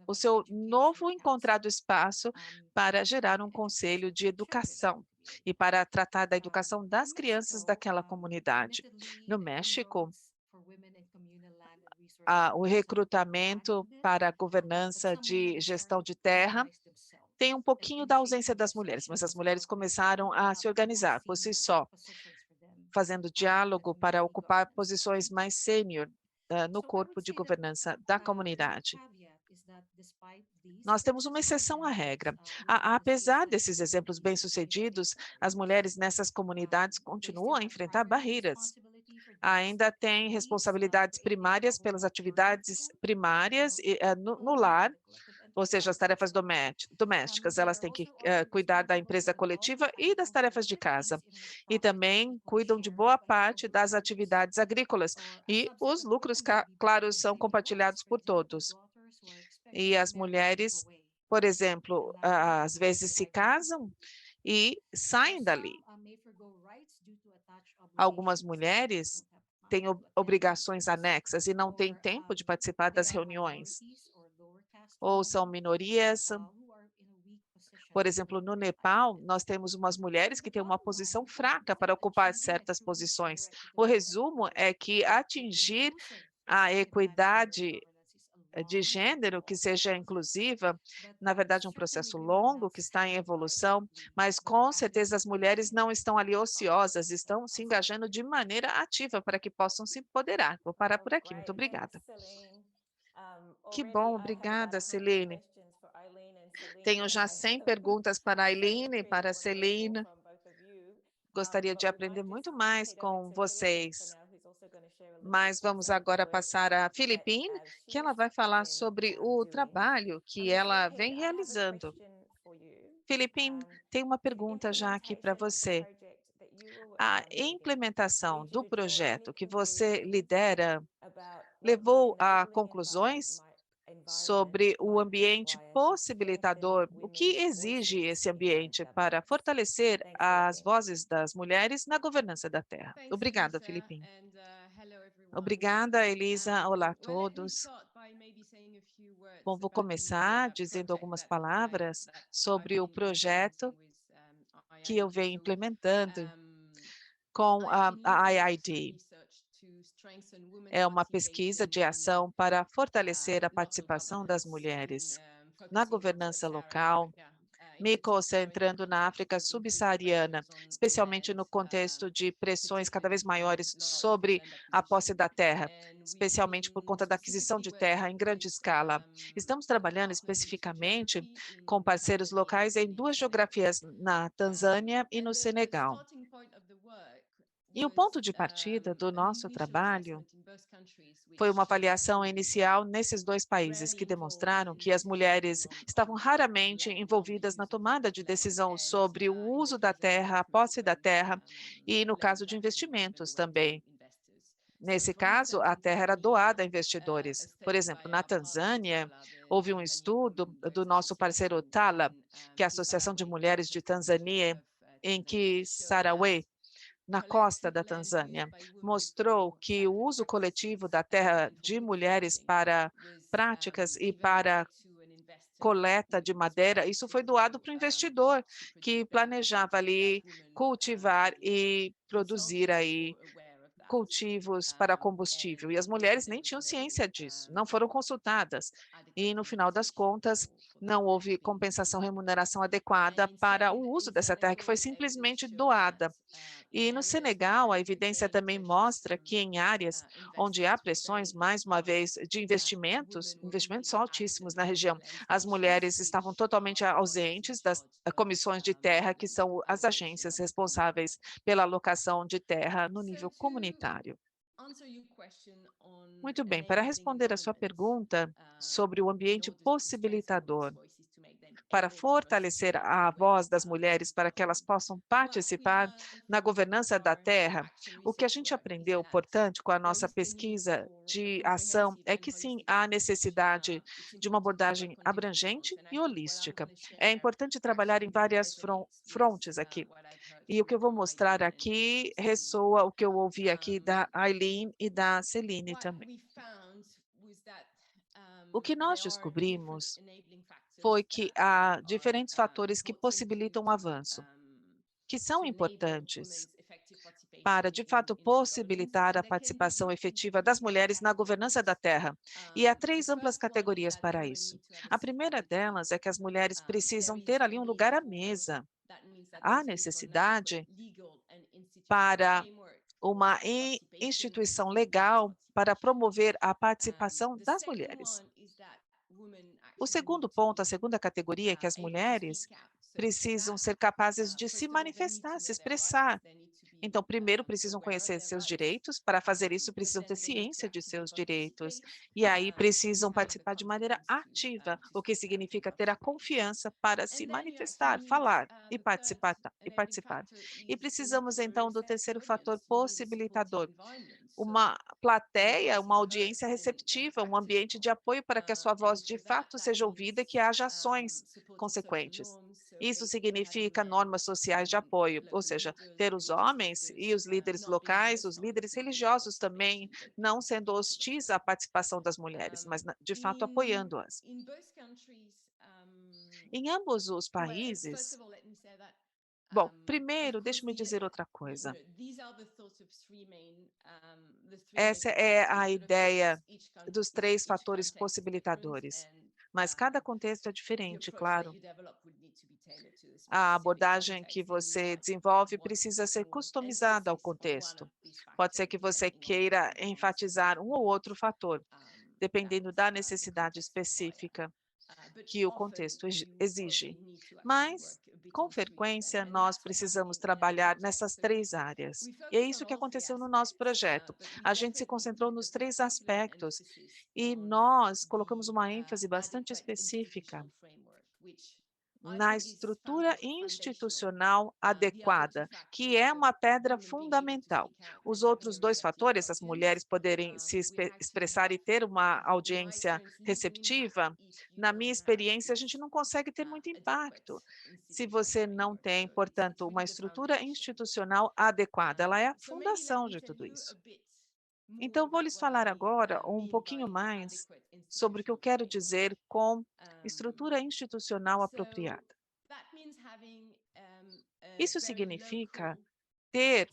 o seu novo encontrado espaço para gerar um conselho de educação e para tratar da educação das crianças daquela comunidade. No México, o recrutamento para a governança de gestão de terra tem um pouquinho da ausência das mulheres, mas as mulheres começaram a se organizar por si só, fazendo diálogo para ocupar posições mais sênior no corpo de governança da comunidade. Nós temos uma exceção à regra. Apesar desses exemplos bem-sucedidos, as mulheres nessas comunidades continuam a enfrentar barreiras. Ainda têm responsabilidades primárias pelas atividades primárias no lar, ou seja, as tarefas domésticas, elas têm que cuidar da empresa coletiva e das tarefas de casa. E também cuidam de boa parte das atividades agrícolas. E os lucros, claro, são compartilhados por todos. E as mulheres, por exemplo, às vezes se casam e saem dali. Algumas mulheres têm obrigações anexas e não têm tempo de participar das reuniões. Ou são minorias. Por exemplo, no Nepal, nós temos umas mulheres que têm uma posição fraca para ocupar certas posições. O resumo é que atingir a equidade de gênero que seja inclusiva, na verdade, é um processo longo que está em evolução, mas com certeza as mulheres não estão ali ociosas, estão se engajando de maneira ativa para que possam se empoderar. Vou parar por aqui. Muito obrigada. Que bom, obrigada, Celine. Tenho já 100 perguntas para a Eileen e para a Celine. Gostaria de aprender muito mais com vocês. Mas vamos agora passar a Philippine, que ela vai falar sobre o trabalho que ela vem realizando. Philippine, tem uma pergunta já aqui para você. A implementação do projeto que você lidera levou a conclusões sobre o ambiente possibilitador, o que exige esse ambiente para fortalecer as vozes das mulheres na governança da terra. Obrigada, Philippine. Obrigada, Elisa. Olá a todos. Bom, vou começar dizendo algumas palavras sobre o projeto que eu venho implementando com a IID. É uma pesquisa de ação para fortalecer a participação das mulheres na governança local, me concentrando na África subsaariana, especialmente no contexto de pressões cada vez maiores sobre a posse da terra, especialmente por conta da aquisição de terra em grande escala. Estamos trabalhando especificamente com parceiros locais em 2 geografias, na Tanzânia e no Senegal. E o ponto de partida do nosso trabalho foi uma avaliação inicial nesses 2 países que demonstraram que as mulheres estavam raramente envolvidas na tomada de decisão sobre o uso da terra, a posse da terra e no caso de investimentos também. Nesse caso, a terra era doada a investidores. Por exemplo, na Tanzânia, houve um estudo do nosso parceiro TALA, que é a Associação de Mulheres de Tanzânia, em que Sarawe na costa da Tanzânia, mostrou que o uso coletivo da terra de mulheres para práticas e para coleta de madeira, isso foi doado para o investidor que planejava ali cultivar e produzir aí cultivos para combustível, e as mulheres nem tinham ciência disso, não foram consultadas. E, no final das contas, não houve compensação, remuneração adequada para o uso dessa terra, que foi simplesmente doada. E no Senegal, a evidência também mostra que em áreas onde há pressões, mais uma vez, de investimentos são altíssimos na região, as mulheres estavam totalmente ausentes das comissões de terra, que são as agências responsáveis pela alocação de terra no nível comunitário. Muito bem, para responder a sua pergunta sobre o ambiente possibilitador, para fortalecer a voz das mulheres para que elas possam participar na governança da terra, o que a gente aprendeu, portanto, com a nossa pesquisa de ação é que sim, há necessidade de uma abordagem abrangente e holística. É importante trabalhar em várias frontes aqui. E o que eu vou mostrar aqui ressoa o que eu ouvi aqui da Aileen e da Celine também. O que nós descobrimos foi que há diferentes fatores que possibilitam o avanço, que são importantes para, de fato, possibilitar a participação efetiva das mulheres na governança da terra. E há 3 amplas categorias para isso. A primeira delas é que as mulheres precisam ter ali um lugar à mesa. Há necessidade para uma instituição legal para promover a participação das mulheres. O segundo ponto, a segunda categoria, é que as mulheres precisam ser capazes de se manifestar, se expressar. Então, primeiro, precisam conhecer seus direitos. Para fazer isso, precisam ter ciência de seus direitos. E aí, precisam participar de maneira ativa, o que significa ter a confiança para se manifestar, falar e participar. E precisamos, então, do terceiro fator possibilitador, uma plateia, uma audiência receptiva, um ambiente de apoio para que a sua voz de fato seja ouvida e que haja ações consequentes. Isso significa normas sociais de apoio, ou seja, ter os homens e os líderes locais, os líderes religiosos também, não sendo hostis à participação das mulheres, mas de fato apoiando-as. Em ambos os países, bom, primeiro, deixe-me dizer outra coisa. Essa é a ideia dos 3 fatores possibilitadores, mas cada contexto é diferente, claro. A abordagem que você desenvolve precisa ser customizada ao contexto. Pode ser que você queira enfatizar um ou outro fator, dependendo da necessidade específica que o contexto exige. Mas, com frequência, nós precisamos trabalhar nessas 3 áreas. E é isso que aconteceu no nosso projeto. A gente se concentrou nos 3 aspectos e nós colocamos uma ênfase bastante específica na estrutura institucional adequada, que é uma pedra fundamental. Os outros 2 fatores, as mulheres poderem se expressar e ter uma audiência receptiva, na minha experiência, a gente não consegue ter muito impacto se você não tem, portanto, uma estrutura institucional adequada. Ela é a fundação de tudo isso. Então, vou lhes falar agora um pouquinho mais sobre o que eu quero dizer com estrutura institucional apropriada. Isso significa ter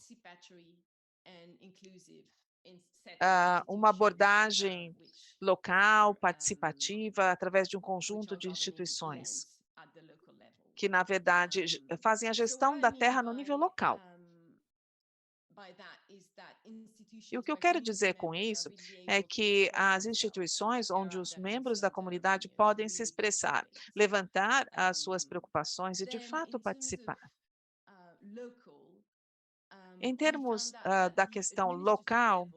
uma abordagem local, participativa, através de um conjunto de instituições, que, na verdade, fazem a gestão da terra no nível local. E o que eu quero dizer com isso é que as instituições onde os membros da comunidade podem se expressar, levantar as suas preocupações e, de fato, participar. Em termos da questão local,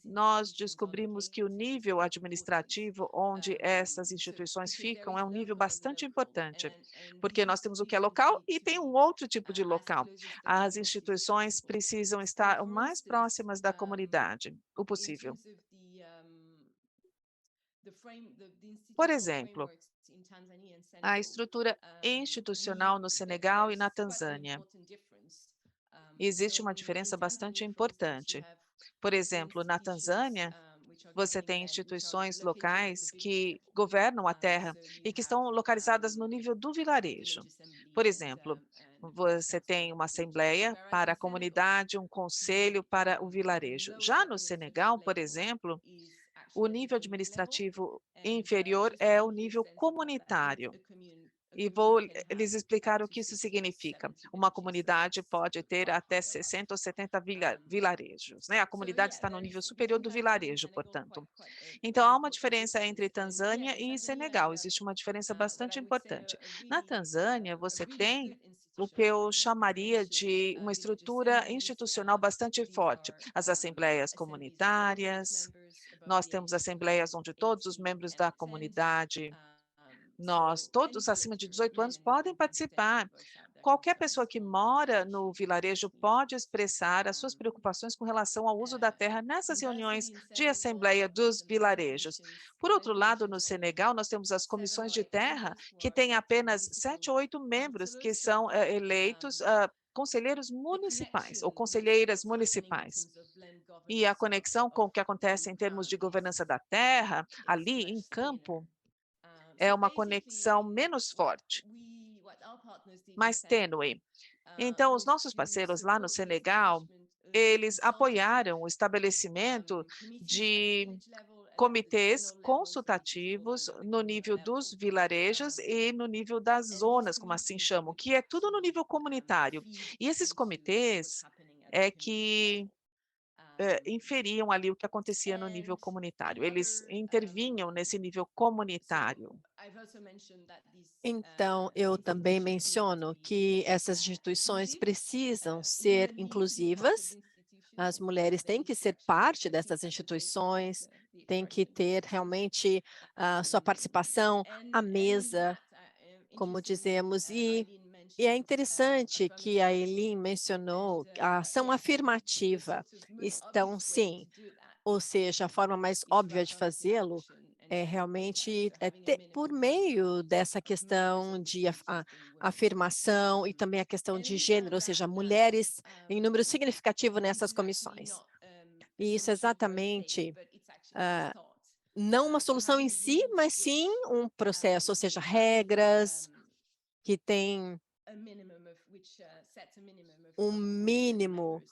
nós descobrimos que o nível administrativo onde essas instituições ficam é um nível bastante importante, porque nós temos o que é local e tem um outro tipo de local. As instituições precisam estar o mais próximas da comunidade, o possível. Por exemplo, a estrutura institucional no Senegal e na Tanzânia. existe uma diferença bastante importante. Por exemplo, na Tanzânia, você tem instituições locais que governam a terra e que estão localizadas no nível do vilarejo. Por exemplo, você tem uma assembleia para a comunidade, um conselho para o vilarejo. Já no Senegal, por exemplo, o nível administrativo inferior é o nível comunitário. E vou lhes explicar o que isso significa. Uma comunidade pode ter até 60 ou 70 vilarejos, né? A comunidade está no nível superior do vilarejo, portanto. Então, há uma diferença entre Tanzânia e Senegal, existe uma diferença bastante importante. Na Tanzânia, você tem o que eu chamaria de uma estrutura institucional bastante forte. As assembleias comunitárias, nós temos assembleias onde todos os membros da comunidade todos acima de 18 anos podem participar. Qualquer pessoa que mora no vilarejo pode expressar as suas preocupações com relação ao uso da terra nessas reuniões de assembleia dos vilarejos. Por outro lado, no Senegal, nós temos as comissões de terra, que têm apenas 7 ou 8 membros que são eleitos conselheiros municipais ou conselheiras municipais. E a conexão com o que acontece em termos de governança da terra, ali em campo, é uma conexão menos forte, mais tênue. Então, os nossos parceiros lá no Senegal, eles apoiaram o estabelecimento de comitês consultativos no nível dos vilarejos e no nível das zonas, como assim chamam, que é tudo no nível comunitário. E esses comitês é que inferiam ali o que acontecia no nível comunitário. Eles intervinham nesse nível comunitário. Então, eu também menciono que essas instituições precisam ser inclusivas, as mulheres têm que ser parte dessas instituições, têm que ter realmente a sua participação à mesa, como dizemos, e é interessante que a Eileen mencionou a ação afirmativa. Então, sim, ou seja, a forma mais óbvia de fazê-lo é realmente por meio dessa questão de afirmação e também a questão de gênero, ou seja, mulheres em número significativo nessas comissões. E isso é exatamente não uma solução em si, mas sim um processo, ou seja, regras que têm um mínimo,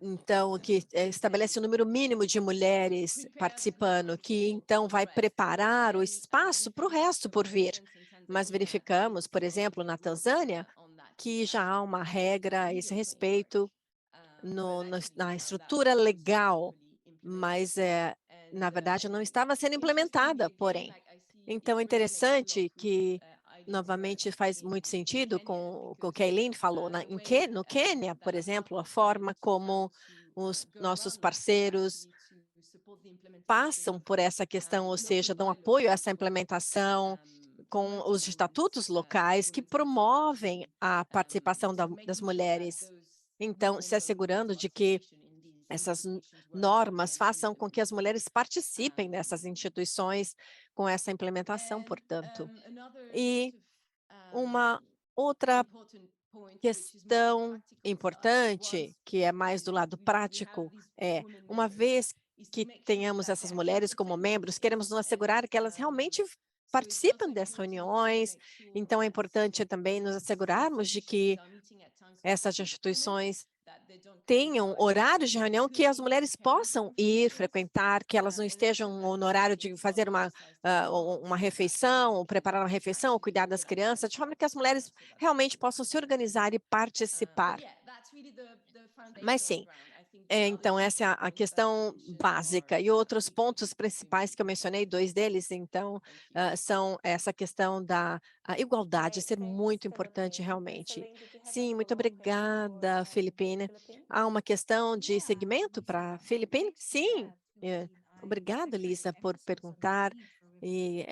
então, que estabelece o número mínimo de mulheres participando, que então vai preparar o espaço para o resto por vir. Mas verificamos, por exemplo, na Tanzânia, que já há uma regra a esse respeito na estrutura legal, mas, na verdade, não estava sendo implementada, porém. Então, é interessante que, novamente, faz muito sentido com o que a Eileen falou. No Quênia, por exemplo, a forma como os nossos parceiros passam por essa questão, ou seja, dão apoio a essa implementação com os estatutos locais que promovem a participação das mulheres. Então, se assegurando de que essas normas façam com que as mulheres participem dessas instituições com essa implementação, portanto. E uma outra questão importante, que é mais do lado prático, é, uma vez que tenhamos essas mulheres como membros, queremos nos assegurar que elas realmente participam dessas reuniões, então é importante também nos assegurarmos de que essas instituições tenham horários de reunião que as mulheres possam ir frequentar, que elas não estejam no horário de fazer uma refeição, ou preparar uma refeição, ou cuidar das crianças, de forma que as mulheres realmente possam se organizar e participar. Mas sim, então essa é a questão básica. E outros pontos principais que eu mencionei, 2 deles, então, são essa questão da igualdade, ser muito importante realmente. Sim, muito obrigada, Filipine. Há uma questão de segmento para Filipine? Sim, obrigada, Lisa, por perguntar. E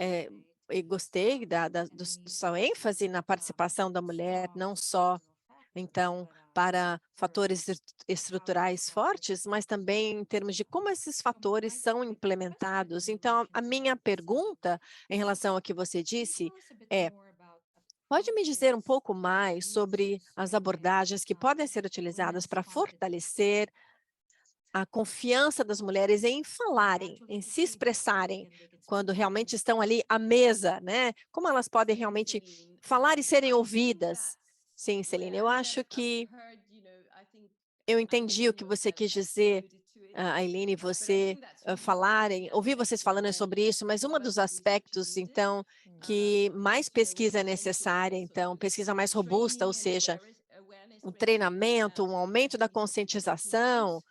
gostei do seu ênfase na participação da mulher, não só, então, para fatores estruturais fortes, mas também em termos de como esses fatores são implementados. Então, a minha pergunta em relação ao que você disse é, Pode me dizer um pouco mais sobre as abordagens que podem ser utilizadas para fortalecer a confiança das mulheres em falarem, em se expressarem, quando realmente estão ali à mesa, né? Como elas podem realmente falar e serem ouvidas? Sim, Celine, eu acho que eu entendi o que você quis dizer, Aileen, você ouvi vocês falando sobre isso, mas um dos aspectos, então, que mais pesquisa é necessária, então, pesquisa mais robusta, ou seja, um treinamento, um aumento da conscientização,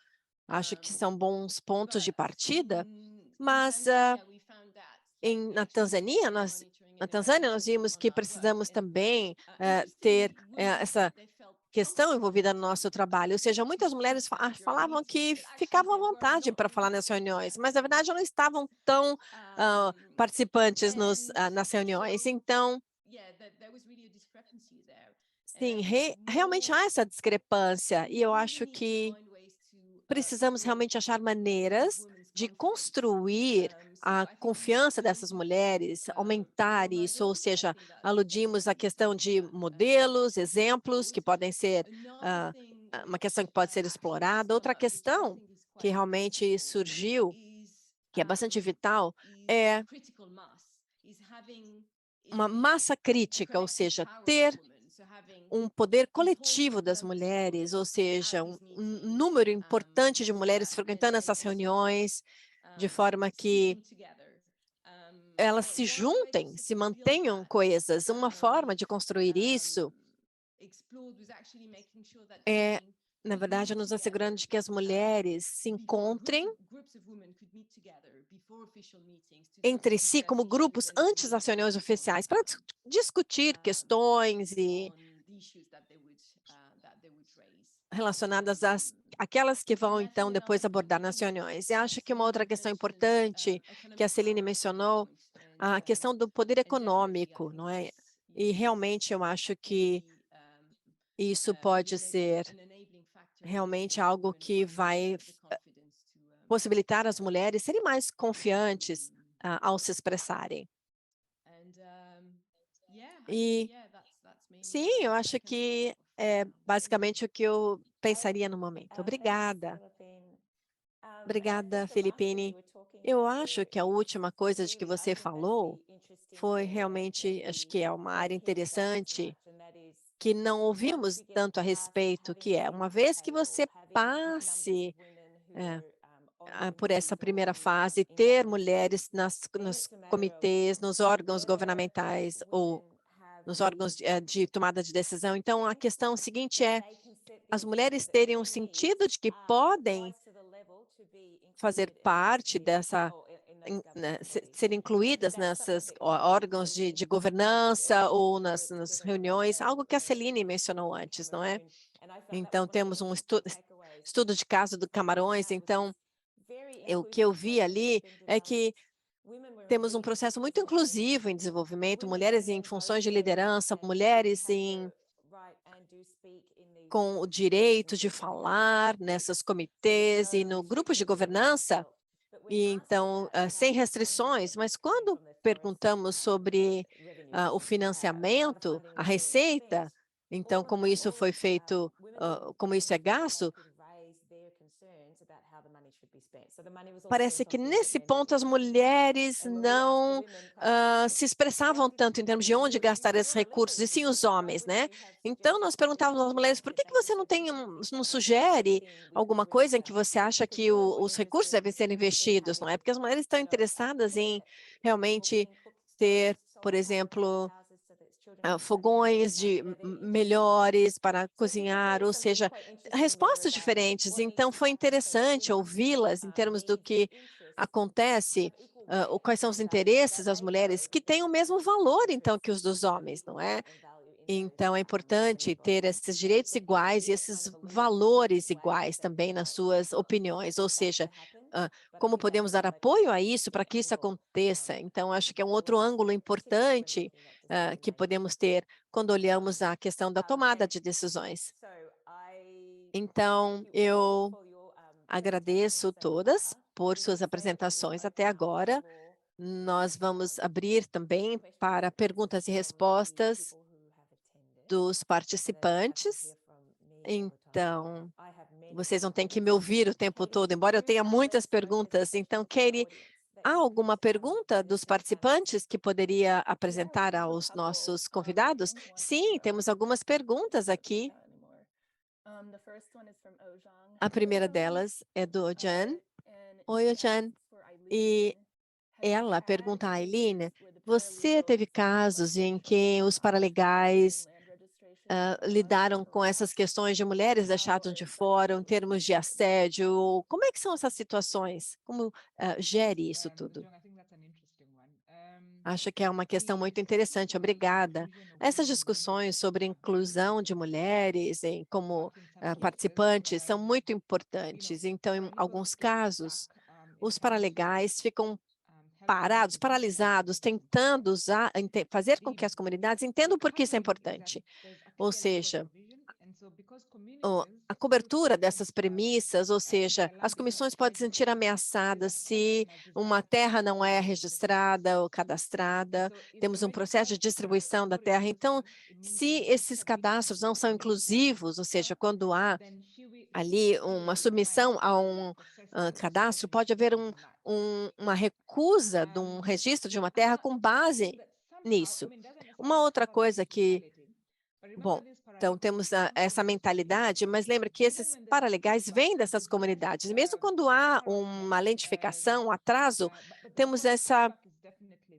acho que são bons pontos de partida, mas na Tanzânia, nós vimos que precisamos também ter essa questão envolvida no nosso trabalho, ou seja, muitas mulheres falavam que ficavam à vontade para falar nas reuniões, mas na verdade não estavam tão participantes nas reuniões. Então, sim, realmente há essa discrepância e eu acho que precisamos realmente achar maneiras de construir a confiança dessas mulheres, aumentar isso, ou seja, aludimos à questão de modelos, exemplos que podem ser uma questão que pode ser explorada. Outra questão que realmente surgiu, que é bastante vital, é uma massa crítica, ou seja, ter um poder coletivo das mulheres, ou seja, um número importante de mulheres frequentando essas reuniões, de forma que elas se juntem, se mantenham coesas. Uma forma de construir isso é, na verdade, nos assegurando de que as mulheres se encontrem entre si como grupos antes das reuniões oficiais para discutir questões e relacionadas àquelas que vão, então, depois abordar nas reuniões. E acho que uma outra questão importante que a Celine mencionou, a questão do poder econômico, não é? E realmente eu acho que isso pode ser realmente algo que vai possibilitar as mulheres serem mais confiantes ao se expressarem. E sim, eu acho que é basicamente o que eu pensaria no momento. Obrigada. Obrigada, Filipine. Eu acho que a última coisa de que você falou foi realmente, acho que é uma área interessante, que não ouvimos tanto a respeito, que é, uma vez que você passe por essa primeira fase, ter mulheres nos comitês, nos órgãos governamentais ou nos órgãos de tomada de decisão. Então, a questão seguinte é as mulheres terem um sentido de que podem fazer parte dessa, ser incluídas nesses órgãos de governança ou nas reuniões, algo que a Celine mencionou antes, não é? Então, temos um estudo de caso do Camarões, então, o que eu vi ali é que temos um processo muito inclusivo em desenvolvimento, mulheres em funções de liderança, mulheres com o direito de falar nessas comitês e no grupos de governança, e então, sem restrições, mas quando perguntamos sobre o financiamento, a receita, então, como isso foi feito, como isso é gasto, parece que nesse ponto as mulheres não se expressavam tanto em termos de onde gastar esses recursos, e sim os homens, né? Então, nós perguntávamos às mulheres, por que você não sugere alguma coisa em que você acha que os recursos devem ser investidos, não é? Porque as mulheres estão interessadas em realmente ter, por exemplo, fogões melhores para cozinhar, ou seja, respostas diferentes. Então, foi interessante ouvi-las em termos do que acontece, quais são os interesses das mulheres, que têm o mesmo valor, então, que os dos homens, não é? Então, é importante ter esses direitos iguais e esses valores iguais também nas suas opiniões, ou seja, como podemos dar apoio a isso para que isso aconteça. Então, acho que é um outro ângulo importante que podemos ter quando olhamos a questão da tomada de decisões. Então, eu agradeço todas por suas apresentações até agora. Nós vamos abrir também para perguntas e respostas dos participantes. Então, vocês não têm que me ouvir o tempo todo, embora eu tenha muitas perguntas. Então, Katie, há alguma pergunta dos participantes que poderia apresentar aos nossos convidados? Sim, temos algumas perguntas aqui. A primeira delas é do Ojan. Oi, Ojan. E ela pergunta a Aileen, você teve casos em que os paralegais lidaram com essas questões de mulheres deixadas de fora, em termos de assédio? Como é que são essas situações? Como gere isso tudo? Acho que é uma questão muito interessante, obrigada. Essas discussões sobre inclusão de mulheres como participantes são muito importantes. Então, em alguns casos, os paralegais ficam parados, paralisados, tentando fazer com que as comunidades entendam por que isso é importante. Ou seja, a cobertura dessas premissas, ou seja, as comissões podem se sentir ameaçadas se uma terra não é registrada ou cadastrada, temos um processo de distribuição da terra. Então, se esses cadastros não são inclusivos, ou seja, quando há ali uma submissão a um cadastro, pode haver uma recusa de um registro de uma terra com base nisso. Uma outra coisa que, bom, então temos essa mentalidade, mas lembra que esses paralegais vêm dessas comunidades. Mesmo quando há uma lentificação, um atraso, temos essa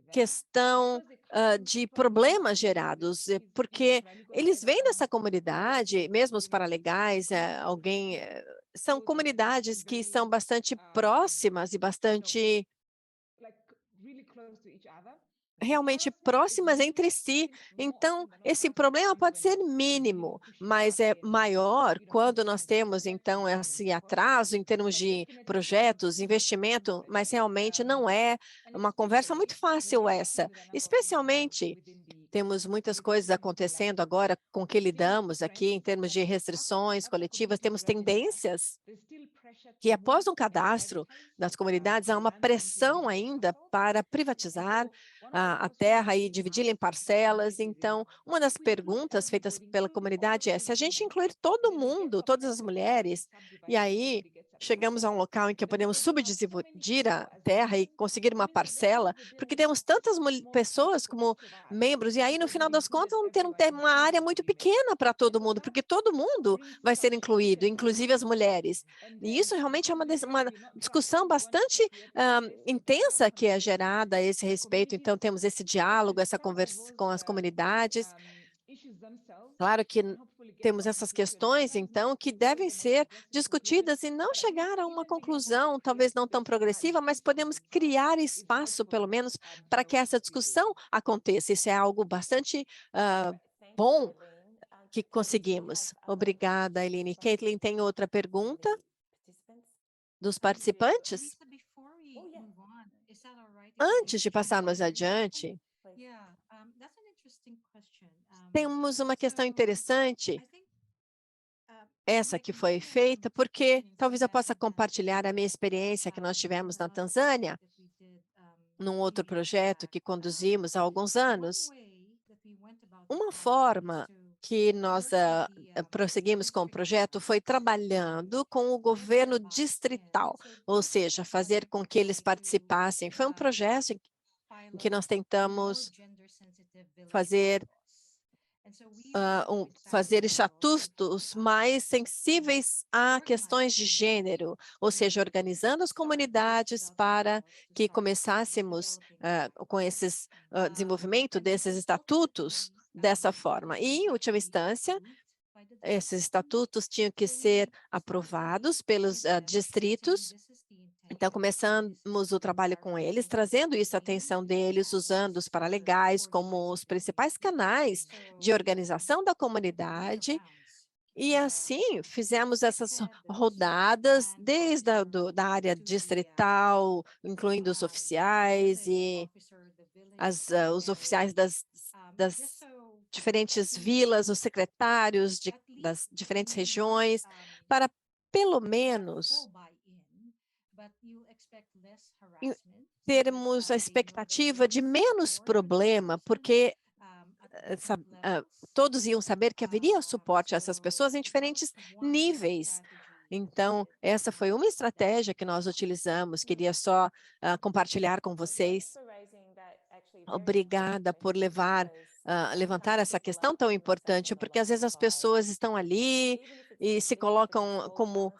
questão de problemas gerados, porque eles vêm dessa comunidade, mesmo os paralegais, são comunidades que são bastante próximas e bastante realmente próximas entre si. Então, esse problema pode ser mínimo, mas é maior quando nós temos, então, esse atraso em termos de projetos, investimento, mas realmente não é uma conversa muito fácil essa, especialmente temos muitas coisas acontecendo agora com que lidamos aqui em termos de restrições coletivas, temos tendências que após um cadastro das comunidades, há uma pressão ainda para privatizar a terra e dividi-la em parcelas. Então, uma das perguntas feitas pela comunidade é se a gente incluir todo mundo, todas as mulheres, e aí chegamos a um local em que podemos subdividir a terra e conseguir uma parcela, porque temos tantas pessoas como membros, e aí, no final das contas, vamos ter uma área muito pequena para todo mundo, porque todo mundo vai ser incluído, inclusive as mulheres. E isso realmente é uma discussão bastante intensa que é gerada a esse respeito. Então, temos esse diálogo, essa conversa com as comunidades. Claro que temos essas questões, então, que devem ser discutidas e não chegar a uma conclusão, talvez não tão progressiva, mas podemos criar espaço, pelo menos, para que essa discussão aconteça. Isso é algo bastante bom que conseguimos. Obrigada, Eileen. Caitlin, tem outra pergunta dos participantes? Antes de passarmos adiante, temos uma questão interessante, essa que foi feita, porque talvez eu possa compartilhar a minha experiência que nós tivemos na Tanzânia, num outro projeto que conduzimos há alguns anos. Uma forma que nós prosseguimos com o projeto foi trabalhando com o governo distrital, ou seja, fazer com que eles participassem. Foi um projeto em que nós tentamos fazer estatutos mais sensíveis a questões de gênero, ou seja, organizando as comunidades para que começássemos com esses desenvolvimento desses estatutos dessa forma. E, em última instância, esses estatutos tinham que ser aprovados pelos distritos. Então, começamos o trabalho com eles, trazendo isso à atenção deles, usando os paralegais como os principais canais de organização da comunidade. E assim, fizemos essas rodadas desde da área distrital, incluindo os oficiais e os oficiais das diferentes vilas, os secretários das diferentes regiões, para pelo menos termos a expectativa de menos problema, porque todos iam saber que haveria suporte a essas pessoas em diferentes níveis. Então, essa foi uma estratégia que nós utilizamos, queria só compartilhar com vocês. Obrigada por levantar essa questão tão importante, porque às vezes as pessoas estão ali e se colocam como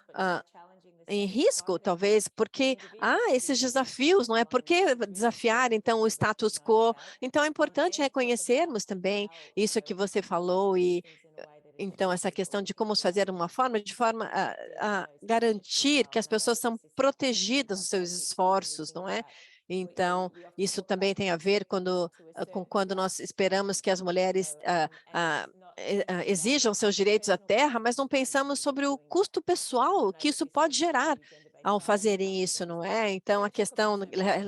em risco, talvez, porque esses desafios, não é? Por que desafiar, então, o status quo? Então, é importante reconhecermos também isso que você falou e então, essa questão de como fazer de forma a garantir que as pessoas são protegidas dos seus esforços, não é? Então, isso também tem a ver com quando nós esperamos que as mulheres exijam seus direitos à terra, mas não pensamos sobre o custo pessoal que isso pode gerar ao fazerem isso, não é? Então, a questão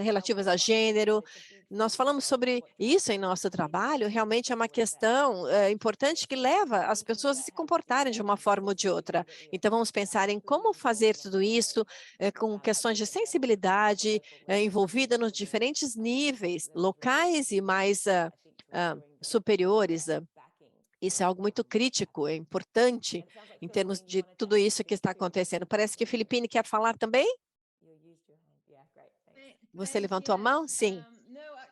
relativas a gênero, nós falamos sobre isso em nosso trabalho, realmente é uma questão importante que leva as pessoas a se comportarem de uma forma ou de outra. Então, vamos pensar em como fazer tudo isso com questões de sensibilidade envolvida nos diferentes níveis, locais e mais superiores. Isso é algo muito crítico, é importante em termos de tudo isso que está acontecendo. Parece que a Filipine quer falar também? Você levantou a mão? Sim.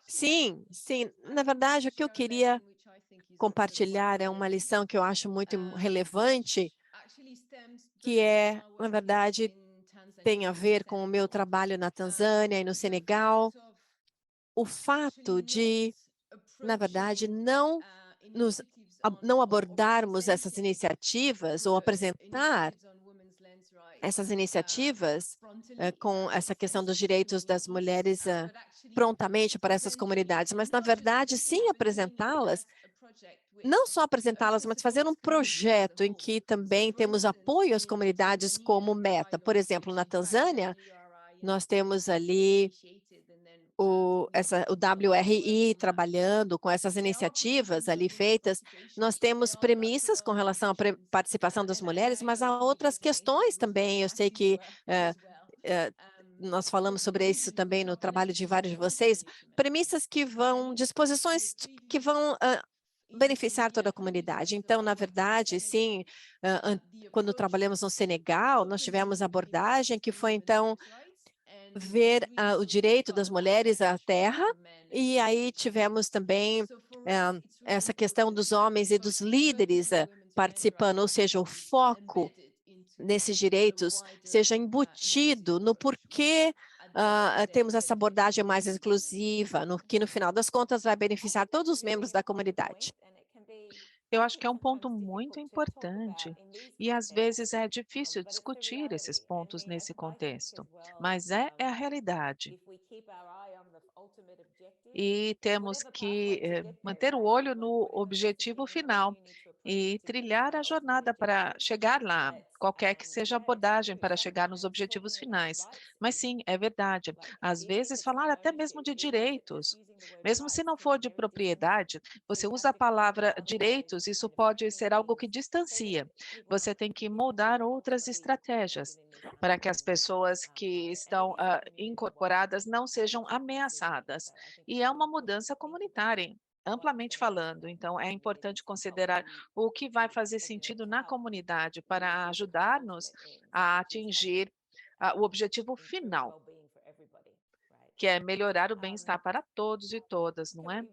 Sim, sim. Na verdade, o que eu queria compartilhar é uma lição que eu acho muito relevante, que na verdade, tem a ver com o meu trabalho na Tanzânia e no Senegal. O fato de, na verdade, não abordarmos essas iniciativas ou apresentar essas iniciativas com essa questão dos direitos das mulheres prontamente para essas comunidades, mas, na verdade, sim apresentá-las, não só apresentá-las, mas fazer um projeto em que também temos apoio às comunidades como meta. Por exemplo, na Tanzânia, nós temos ali o WRI trabalhando com essas iniciativas ali feitas, nós temos premissas com relação à participação das mulheres, mas há outras questões também. Eu sei que nós falamos sobre isso também no trabalho de vários de vocês, disposições que vão beneficiar toda a comunidade. Então, na verdade, sim, quando trabalhamos no Senegal, nós tivemos abordagem que foi, então, ver o direito das mulheres à terra, e aí tivemos também essa questão dos homens e dos líderes participando, ou seja, o foco nesses direitos seja embutido no porquê temos essa abordagem mais exclusiva, que no final das contas vai beneficiar todos os membros da comunidade. Eu acho que é um ponto muito importante e às vezes é difícil discutir esses pontos nesse contexto, mas é a realidade. E temos que manter o olho no objetivo final e trilhar a jornada para chegar lá, qualquer que seja a abordagem para chegar nos objetivos finais. Mas sim, é verdade. Às vezes, falar até mesmo de direitos, mesmo se não for de propriedade, você usa a palavra direitos, isso pode ser algo que distancia. Você tem que moldar outras estratégias para que as pessoas que estão incorporadas não sejam ameaçadas. E é uma mudança comunitária, amplamente falando. Então, é importante considerar o que vai fazer sentido na comunidade para ajudar-nos a atingir o objetivo final, que é melhorar o bem-estar para todos e todas, não é?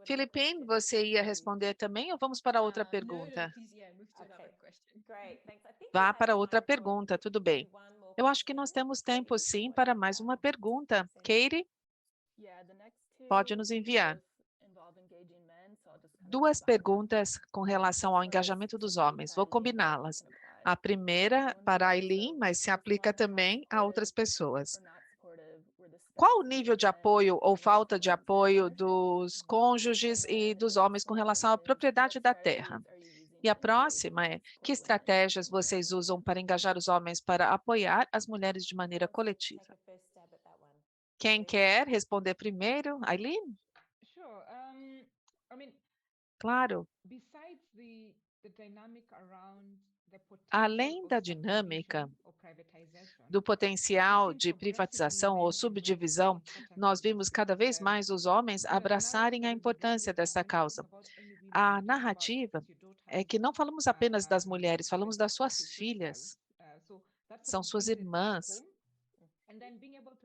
Philippine, você ia responder também ou vamos para outra pergunta? Vá para outra pergunta, tudo bem. Eu acho que nós temos tempo, sim, para mais uma pergunta. Katie, pode nos enviar. Duas perguntas com relação ao engajamento dos homens. Vou combiná-las. A primeira para a Aileen, mas se aplica também a outras pessoas. Qual o nível de apoio ou falta de apoio dos cônjuges e dos homens com relação à propriedade da terra? E a próxima é: que estratégias vocês usam para engajar os homens para apoiar as mulheres de maneira coletiva? Quem quer responder primeiro? Aileen? Claro. Além da dinâmica do potencial de privatização ou subdivisão, nós vimos cada vez mais os homens abraçarem a importância dessa causa. A narrativa é que não falamos apenas das mulheres, falamos das suas filhas, são suas irmãs,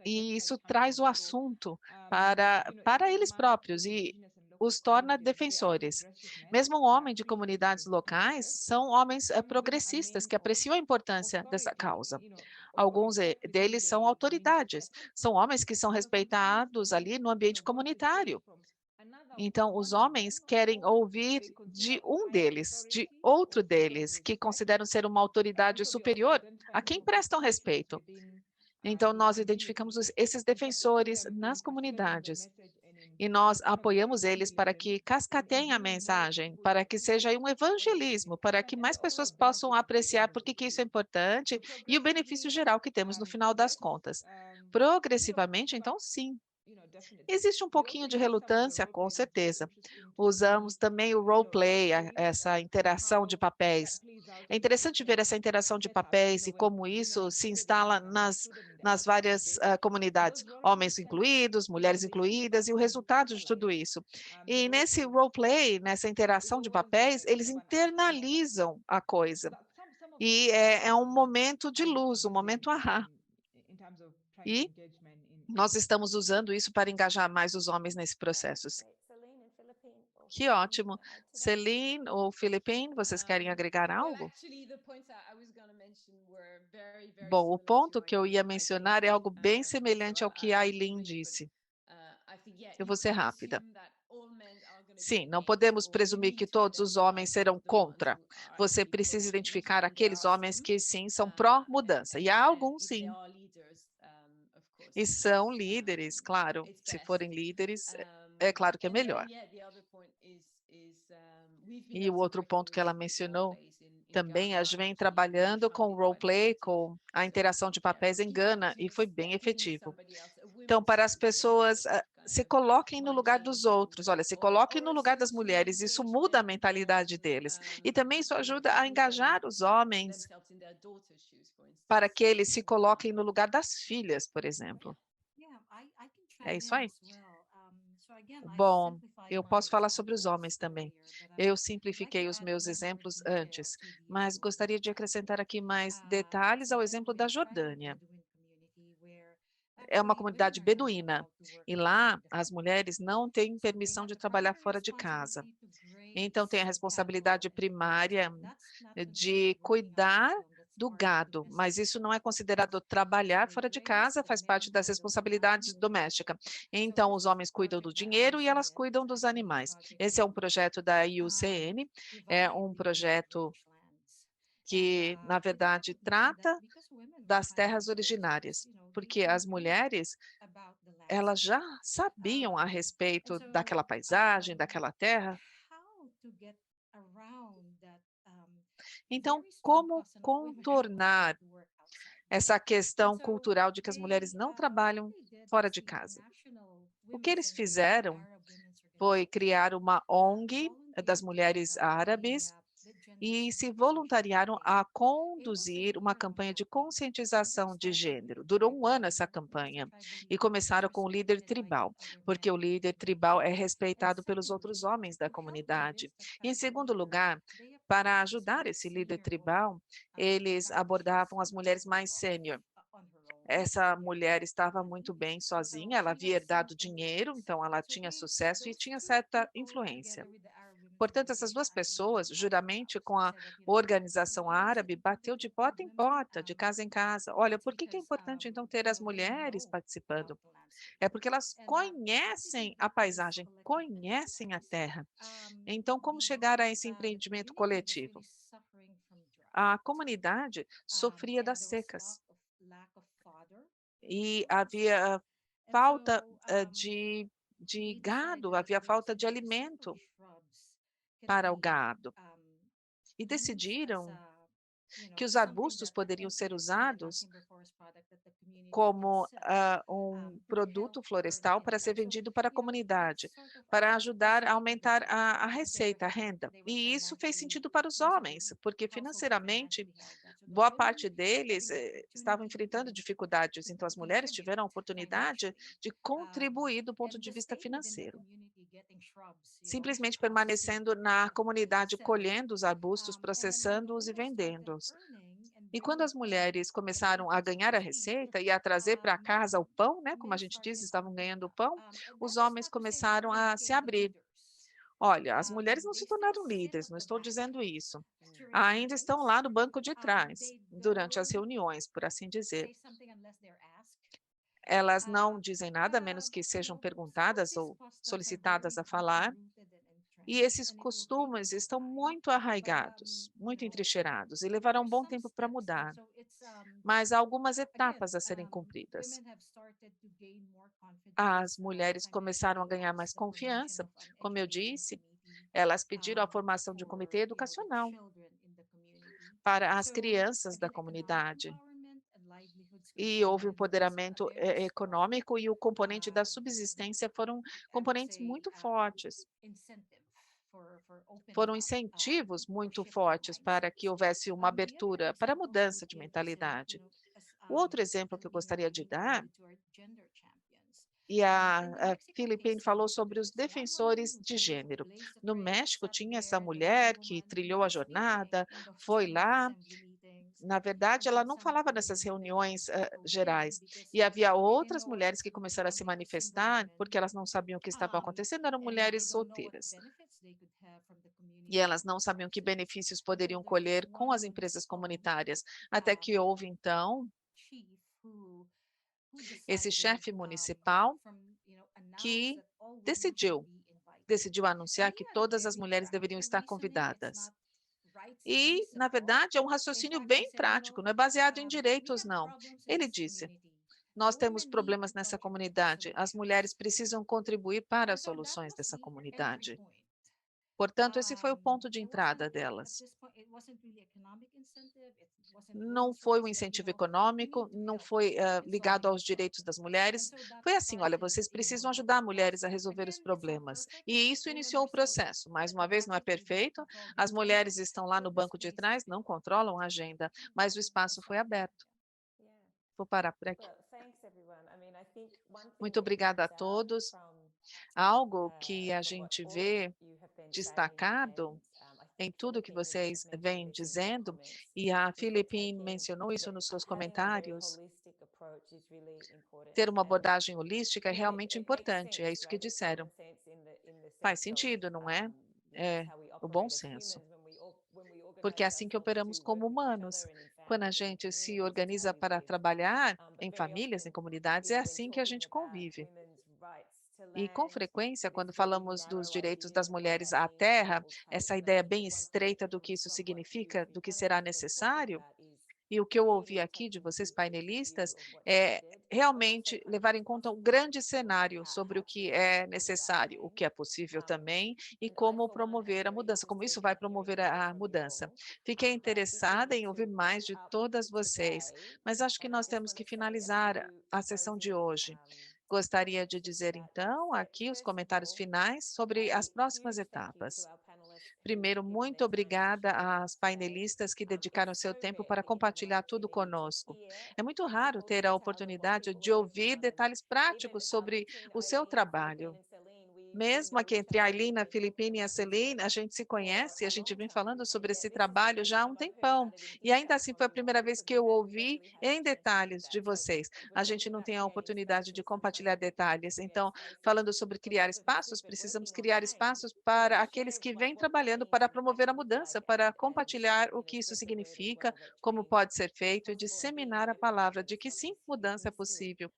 e isso traz o assunto para eles próprios e os torna defensores. Mesmo um homem de comunidades locais são homens progressistas que apreciam a importância dessa causa. Alguns deles são autoridades, são homens que são respeitados ali no ambiente comunitário. Então, os homens querem ouvir de um deles, de outro deles, que consideram ser uma autoridade superior, a quem prestam respeito. Então, nós identificamos esses defensores nas comunidades e nós apoiamos eles para que cascateiem a mensagem, para que seja aí um evangelismo, para que mais pessoas possam apreciar por que isso é importante e o benefício geral que temos no final das contas. Progressivamente, então, sim. Existe um pouquinho de relutância, com certeza. Usamos também o role play, essa interação de papéis. É interessante ver essa interação de papéis e como isso se instala nas várias comunidades, homens incluídos, mulheres incluídas, e o resultado de tudo isso. E nesse role play, nessa interação de papéis, eles internalizam a coisa. E é um momento de luz, um momento ahá. E nós estamos usando isso para engajar mais os homens nesse processo. Que ótimo. Celine ou Philippine, vocês querem agregar algo? Bom, o ponto que eu ia mencionar é algo bem semelhante ao que a Eileen disse. Eu vou ser rápida. Sim, não podemos presumir que todos os homens serão contra. Você precisa identificar aqueles homens que sim são pró-mudança. E há alguns sim. E são líderes, claro. Se forem líderes, é claro que é melhor. E o outro ponto que ela mencionou também, a gente vem trabalhando com o role play, com a interação de papéis em Gana, e foi bem efetivo. Então, para as pessoas se coloquem no lugar dos outros, olha, se coloquem no lugar das mulheres, isso muda a mentalidade deles. E também isso ajuda a engajar os homens para que eles se coloquem no lugar das filhas, por exemplo. É isso aí. Bom, eu posso falar sobre os homens também. Eu simplifiquei os meus exemplos antes, mas gostaria de acrescentar aqui mais detalhes ao exemplo da Jordânia. É uma comunidade beduína e lá as mulheres não têm permissão de trabalhar fora de casa. Então, tem a responsabilidade primária de cuidar do gado, mas isso não é considerado trabalhar fora de casa, faz parte das responsabilidades domésticas. Então, os homens cuidam do dinheiro e elas cuidam dos animais. Esse é um projeto da IUCN, é um projeto que, na verdade, trata das terras originárias, porque as mulheres, elas já sabiam a respeito daquela paisagem, daquela terra. Então, como contornar essa questão cultural de que as mulheres não trabalham fora de casa? O que eles fizeram foi criar uma ONG das mulheres árabes e se voluntariaram a conduzir uma campanha de conscientização de gênero. Durou um ano essa campanha e começaram com o líder tribal, porque o líder tribal é respeitado pelos outros homens da comunidade. E, em segundo lugar, para ajudar esse líder tribal, eles abordavam as mulheres mais sênior. Essa mulher estava muito bem sozinha, ela havia herdado dinheiro, então ela tinha sucesso e tinha certa influência. Portanto, essas duas pessoas, juramente com a organização árabe, bateu de porta em porta, de casa em casa. Olha, por que é importante, então, ter as mulheres participando? É porque elas conhecem a paisagem, conhecem a terra. Então, como chegar a esse empreendimento coletivo? A comunidade sofria das secas e havia falta de gado, havia falta de alimento para o gado. E decidiram que os arbustos poderiam ser usados como um produto florestal para ser vendido para a comunidade, para ajudar a aumentar a receita, a renda. E isso fez sentido para os homens, porque financeiramente, boa parte deles estavam enfrentando dificuldades, então as mulheres tiveram a oportunidade de contribuir do ponto de vista financeiro, simplesmente permanecendo na comunidade, colhendo os arbustos, processando-os e vendendo-os. E quando as mulheres começaram a ganhar a receita e a trazer para casa o pão, né, como a gente diz, estavam ganhando o pão, os homens começaram a se abrir. Olha, as mulheres não se tornaram líderes, não estou dizendo isso. Ainda estão lá no banco de trás, durante as reuniões, por assim dizer. Elas não dizem nada, a menos que sejam perguntadas ou solicitadas a falar. E esses costumes estão muito arraigados, muito entrincheirados, e levarão um bom tempo para mudar. Mas há algumas etapas a serem cumpridas. As mulheres começaram a ganhar mais confiança, como eu disse, elas pediram a formação de um comitê educacional para as crianças da comunidade. E houve o empoderamento econômico e o componente da subsistência foram componentes muito fortes. Foram incentivos muito fortes para que houvesse uma abertura para a mudança de mentalidade. O outro exemplo que eu gostaria de dar, e a Philippine falou sobre os defensores de gênero. No México, tinha essa mulher que trilhou a jornada, foi lá. Na verdade, ela não falava nessas reuniões gerais. E havia outras mulheres que começaram a se manifestar porque elas não sabiam o que estava acontecendo, eram mulheres solteiras. E elas não sabiam que benefícios poderiam colher com as empresas comunitárias. Até que houve, então, esse chefe municipal que decidiu anunciar que todas as mulheres deveriam estar convidadas. E, na verdade, é um raciocínio bem prático, não é baseado em direitos, não. Ele disse: nós temos problemas nessa comunidade, as mulheres precisam contribuir para as soluções dessa comunidade. Portanto, esse foi o ponto de entrada delas. Não foi um incentivo econômico, não foi ligado aos direitos das mulheres. Foi assim, olha, vocês precisam ajudar mulheres a resolver os problemas. E isso iniciou o processo. Mais uma vez, não é perfeito. As mulheres estão lá no banco de trás, não controlam a agenda, mas o espaço foi aberto. Vou parar por aqui. Muito obrigada a todos. Algo que a gente vê destacado em tudo que vocês vêm dizendo, e a Philippine mencionou isso nos seus comentários, ter uma abordagem holística é realmente importante, é isso que disseram. Faz sentido, não é? É o bom senso. Porque é assim que operamos como humanos. Quando a gente se organiza para trabalhar em famílias, em comunidades, é assim que a gente convive. E, com frequência, quando falamos dos direitos das mulheres à terra, essa ideia bem estreita do que isso significa, do que será necessário, e o que eu ouvi aqui de vocês, painelistas, é realmente levar em conta um grande cenário sobre o que é necessário, o que é possível também, e como promover a mudança, como isso vai promover a mudança. Fiquei interessada em ouvir mais de todas vocês, mas acho que nós temos que finalizar a sessão de hoje. Gostaria de dizer, então, aqui os comentários finais sobre as próximas etapas. Primeiro, muito obrigada às painelistas que dedicaram seu tempo para compartilhar tudo conosco. É muito raro ter a oportunidade de ouvir detalhes práticos sobre o seu trabalho. Mesmo aqui entre a Aileen, a Filipine e a Celine, a gente se conhece, a gente vem falando sobre esse trabalho já há um tempão. E ainda assim foi a primeira vez que eu ouvi em detalhes de vocês. A gente não tem a oportunidade de compartilhar detalhes. Então, falando sobre criar espaços, precisamos criar espaços para aqueles que vêm trabalhando para promover a mudança, para compartilhar o que isso significa, como pode ser feito e disseminar a palavra de que sim, mudança é possível.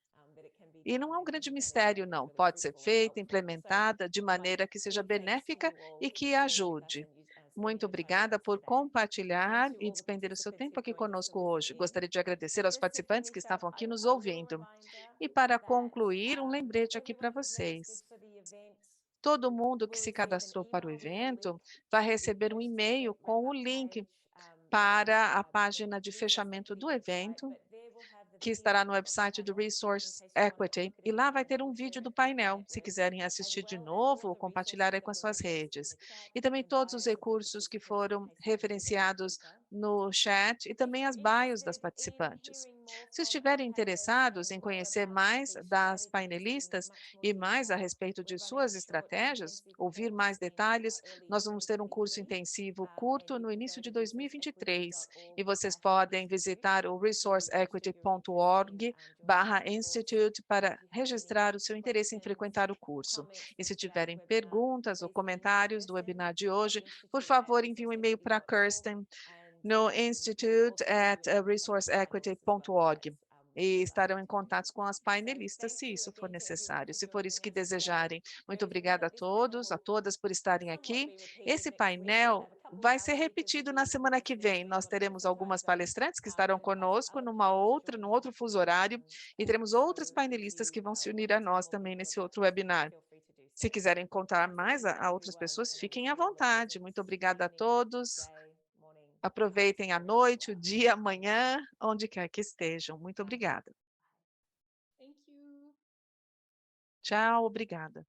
E não é um grande mistério, não. Pode ser feita, implementada de maneira que seja benéfica e que ajude. Muito obrigada por compartilhar e despender o seu tempo aqui conosco hoje. Gostaria de agradecer aos participantes que estavam aqui nos ouvindo. E para concluir, um lembrete aqui para vocês. Todo mundo que se cadastrou para o evento vai receber um e-mail com o link para a página de fechamento do evento, que estará no website do Resource Equity, e lá vai ter um vídeo do painel, se quiserem assistir de novo ou compartilhar aí com as suas redes. E também todos os recursos que foram referenciados no chat e também as bios das participantes. Se estiverem interessados em conhecer mais das painelistas e mais a respeito de suas estratégias, ouvir mais detalhes, nós vamos ter um curso intensivo curto no início de 2023, e vocês podem visitar o resourceequity.org/institute para registrar o seu interesse em frequentar o curso. E se tiverem perguntas ou comentários do webinar de hoje, por favor, envie um e-mail para Kirsten no institute@resourceequity.org e estarão em contato com as painelistas, se isso for necessário, se for isso que desejarem. Muito obrigada a todos, a todas por estarem aqui. Esse painel vai ser repetido na semana que vem. Nós teremos algumas palestrantes que estarão conosco num outro fuso horário, e teremos outras painelistas que vão se unir a nós também nesse outro webinar. Se quiserem contar mais a outras pessoas, fiquem à vontade. Muito obrigada a todos. Aproveitem a noite, o dia, amanhã, onde quer que estejam. Muito obrigada. Tchau, obrigada.